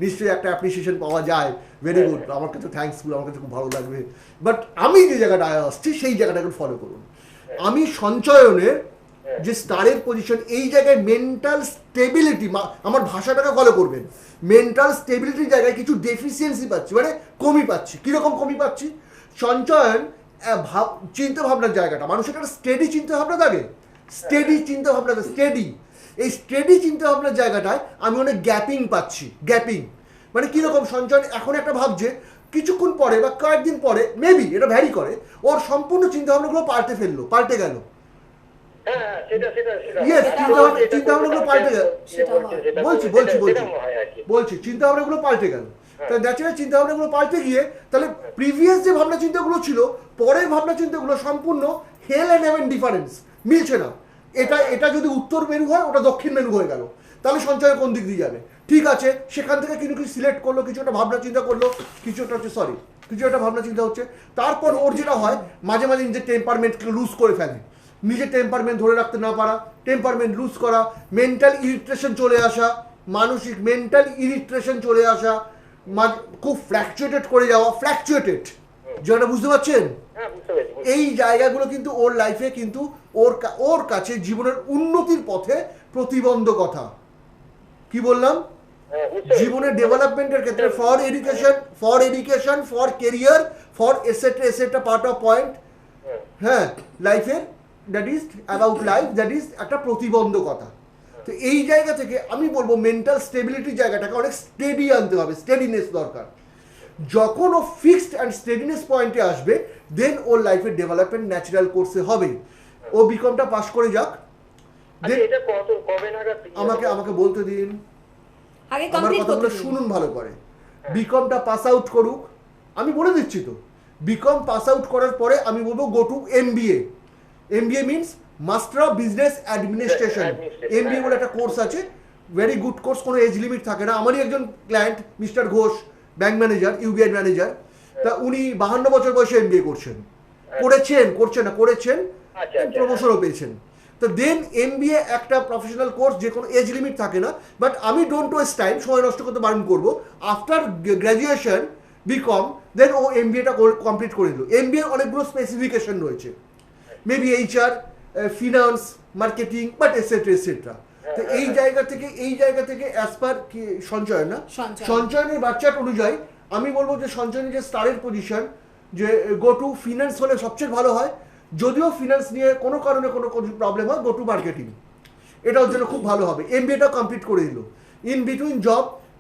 নিশ্চয়ই একটা অ্যাপ্রিসিয়েশন পাওয়া যায়। ভেরি গুড, আমার কাছে থ্যাঙ্কসফুল, আমার কাছে খুব ভালো লাগবে। বাট আমি যে জায়গাটা আসছি সেই জায়গাটা এখন ফলো করুন। আমি সঞ্চয়নের যে স্টারের পজিশন, এই জায়গায় মেন্টাল স্টেবিলিটি, আমার ভাষাটাকে ফলো করবেন, মেন্টাল স্টেবিলিটির জায়গায় কিছু ডেফিসিয়েন্সি পাচ্ছি, মানে কমি পাচ্ছি। কীরকম কমি পাচ্ছি? সঞ্চয়ন চিন্তা ভাবনার জায়গাটা, মানুষের একটা স্টেডি চিন্তা ভাবনা থাকে, স্টেডি চিন্তা ভাবনা, স্টেডি, এই স্টেডি চিন্তা ভাবনার জায়গাটায় আমি অনেক গ্যাপিং পাচ্ছি। গ্যাপিং মানে কীরকম? সঞ্চয়ন এখন একটা ভাবছে, কিছুক্ষণ পরে বা কয়েকদিন পরে মেবি, এটা ভ্যারি করে, ওর সম্পূর্ণ চিন্তা ভাবনাগুলো পাল্টে গেল। ইয়েস, চিন্তা ভাবনাগুলো পাল্টে গেল। বলছি চিন্তা ভাবনাগুলো পাল্টে গেল। তাহলে ন্যাচারাল চিন্তা ভাবনাগুলো পাল্টে গিয়ে, তাহলে প্রিভিয়াস যে ভাবনা চিন্তাগুলো ছিল, পরের ভাবনা চিন্তাগুলো সম্পূর্ণ হেল অ্যান্ড হেভেন ডিফারেন্স, মিলছে না। এটা যদি উত্তর মেরু হয়, ওটা দক্ষিণ মেরু হয়ে গেল, তাহলে সঞ্চয় কোন দিক দিয়ে যাবে? ঠিক আছে, সেখান থেকে কিছু সিলেক্ট করলো, কিছু একটা ভাবনা চিন্তা করলো, কিছু একটা ভাবনা চিন্তা হচ্ছে। তারপর ওর যেটা হয়, মাঝে মাঝে নিজের টেম্পারমেন্টকে লুজ করে ফেলে, নিজের টেম্পারমেন্ট ধরে রাখতে না পারা, টেম্পারমেন্ট লুজ করা, মেন্টাল ইরিট্রেশন চলে আসা, মানসিক মেন্টাল ইরিট্রেশন চলে আসা, খুব ফ্ল্যাকচুয়েটেড করে যাওয়া, ফ্ল্যাকচুয়েটেড, যেটা বুঝতে পারছেন? এই জায়গাগুলো কিন্তু ওর লাইফে কিন্তু ওর কাছে জীবনের উন্নতির পথে প্রতিবন্ধকতা। কি বললাম? জীবনের ডেভেলপমেন্টের ক্ষেত্রে, for education, for career, for et cetera part of point, হ্যাঁ, লাইফের, that is about life, that is একটা প্রতিবন্ধকতা। তো এই জায়গা থেকে আমি বলবো মেন্টাল স্টেবিলিটির জায়গাটাকে অনেক স্টেডি আনতে হবে, স্টেডিনেস দরকার। যখন ও ফিক্সড অ্যান্ড স্টেডিনেস পয়েন্টে আসবে, দেন ওর লাইফের ডেভেলপমেন্ট ন্যাচারাল কোর্সে হবে। ও বিকমটা পাস করে যাক, আমাকে বলতে দিন, আমার কথাগুলো শুনুন ভালো করে। বিকমটা পাস আউট করুক, আমি বলে দিচ্ছি তো। বিকম পাস আউট করার পরে আমি বলবো go to MBA. MBA means master of business administration. MBA বলে একটা কোর্স আছে, ভেরি গুড কোর্স, কোনো এজ লিমিট থাকে না। আমারই একজন client mister Ghosh, bank manager, UBI manager, তা উনি 52 বছর বয়সে এমবিএ করেছেন, প্রমোশনও পেয়েছেন। তো দেন MBA একটা প্রফেশনাল কোর্স, যে কোনো এজ লিমিট থাকে না, বাট আমি ডোন্ট ওয়েস্ট টাইম, সময় নষ্ট করতে বারণ করবো। আফটার গ্র্যাজুয়েশন BCom দেন ও MBAটা কমপ্লিট করে দিল। MBA অনেকগুলো স্পেসিফিকেশন রয়েছে, maybe HR, finance, marketing, but etcetera. তো এই জায়গা থেকে অ্যাজ পার কি সঞ্চয় না,
সঞ্চয়।
সঞ্চয়নের বাচ্চাট অনুযায়ী আমি বলবো যে সঞ্চয়নের যে স্টারের পজিশন, যে গো টু ফিনান্স হলে সবচেয়ে ভালো হয়। যদিও ফিনান্স নিয়ে কোনো কারণে কোনো প্রবলেম হয়, গো টু মার্কেটিং, এটা ওর জন্য খুব ভালো হবে। MBAটা কমপ্লিট করে দিল, ইন বিটুইন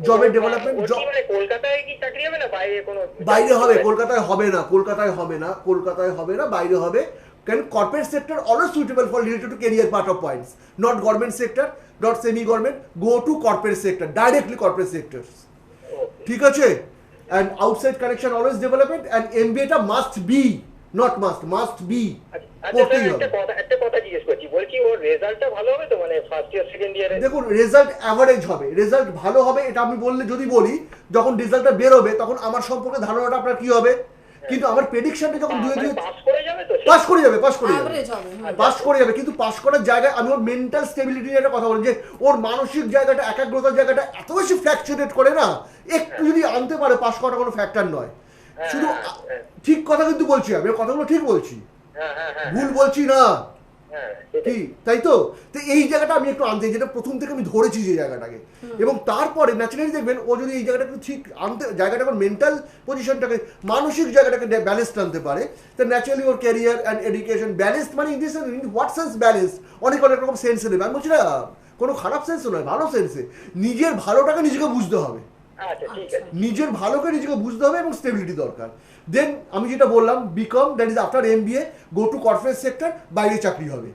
জবের ডেভেলপমেন্ট,
ওর কি মানে কলকাতায় কি চাকরি হবে না বাইরে কোনো?
বাইরে হবে, কলকাতায় হবে না, বাইরে হবে। কারণ corporate sector always suitable for related to career part of points, not government sector, not semi government, go to corporate sector, directly corporate sector, ঠিক আছে? And outside connection always development, and MBAটা must be, not must be, করতেই হবে।
একটা কথা জিজ্ঞেস করছি, বলছি ওর রেজাল্টটা ভালো হবে তো, মানে ফার্স্ট ইয়ার সেকেন্ড ইয়ারে?
দেখুন, রেজাল্ট অ্যাভারেজ হবে, রেজাল্ট ভালো হবে এটা আমি যদি বলি, যখন রেজাল্টটা বেরোবে তখন আমার সম্পর্কে ধারণাটা আপনার কি হবে, কিন্তু আমার প্রেডিকশনটা যখন
পাস করে যাবে তো?
পাস করে যাবে,
Average হবে, হ্যাঁ।
পাস করে যাবে। কিন্তু পাস করার জায়গায় আমি ওর মেন্টাল স্টেবিলিটি নিয়ে একটা কথা বলি, যে ওর মানসিক জায়গাটা, একাগ্রতার জায়গাটা এত বেশি ফ্ল্যাকচুয়েট করে না, একটু যদি আনতে পারে, পাস করাটা কোনো ফ্যাক্টর নয়। শুধু ঠিক কথা কিন্তু বলছি, আমি কথাগুলো ঠিক বলছি, ভুল বলছি না, কি তাই তো? তো এই জায়গাটা আমি একটু আনতে, যেটা প্রথম থেকে আমি ধরেছি যে জায়গাটাকে, এবং তারপরে ন্যাচারালি দেখবেন ও যদি এই জায়গাটা একটু ঠিক আনতে, জায়গাটা মেন্টাল পজিশনটাকে, মানসিক জায়গাটাকে ব্যালেন্স আনতে পারে, তো ন্যাচারালি ওর ক্যারিয়ার অ্যান্ড এডুকেশন ব্যালেন্স, মানে in this what sense balance, অনেক রকম সেন্সে নেবে। আমি বলছি না কোনো খারাপ সেন্সও নয়, ভালো সেন্সে। নিজের ভালোটাকে নিজেকে বুঝতে হবে,
আচ্ছা ঠিক আছে।
নিজের ভালোকে নিজেকে বুঝতে হবে, এবং স্টেবিলিটি দরকার। দেন আমি যেটা বললাম, BCom that is after MBA, go to corporate sector, বাইরে চাকরি হবে।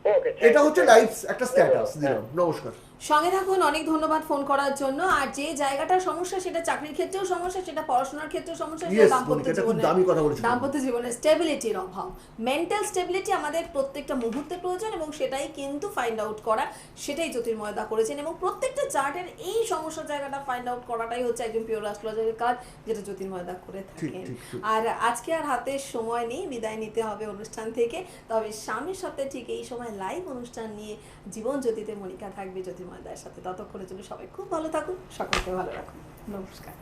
ওকে,
এটা হচ্ছে লাইফ একটা স্ট্যাটাস দিলাম। নমস্কার।
সঙ্গে থাকুন, অনেক ধন্যবাদ ফোন করার জন্য। আর যে জায়গাটা সমস্যা, সেটা চাকরির ক্ষেত্রেও সমস্যা, সেটা পড়াশোনার ক্ষেত্রেও সমস্যা, সেটা
Yes,
দাম্পত্য
মনিকা, এটা খুব
জীবনে,
দামি কথা বলেছেন।
দাম্পত্য জীবনে স্টেবিলিটির অভাব, মেন্টাল স্টেবিলিটি আমাদের প্রত্যেকটা মুহূর্তে প্রয়োজন, এবং সেটাই কিন্তু ফাইন্ড আউট করা, সেটাই জ্যোতির্ময় দা করেছেন। এবং প্রত্যেকটা চার্টের এই সমস্যার জায়গাটা ফাইন্ড আউট করাটাই হচ্ছে একজন পিওর অ্যাস্ট্রোলজারের কাজ, যেটা জ্যোতির্ময় দা করে থাকেন।
ঠিক।
আর আজকে আর হাতে সময় নেই, বিদায় নিতে হবে অনুষ্ঠান থেকে। তবে সামনের সপ্তাহে ঠিক এই সময় লাইভ অনুষ্ঠান নিয়ে জীবন জ্যোতিতে মনিকা থাকবে জ্যোতির্ময় দার সাথে। ততক্ষণের জন্য সবাই খুব ভালো থাকুন, সকলকে ভালো রাখুন। নমস্কার।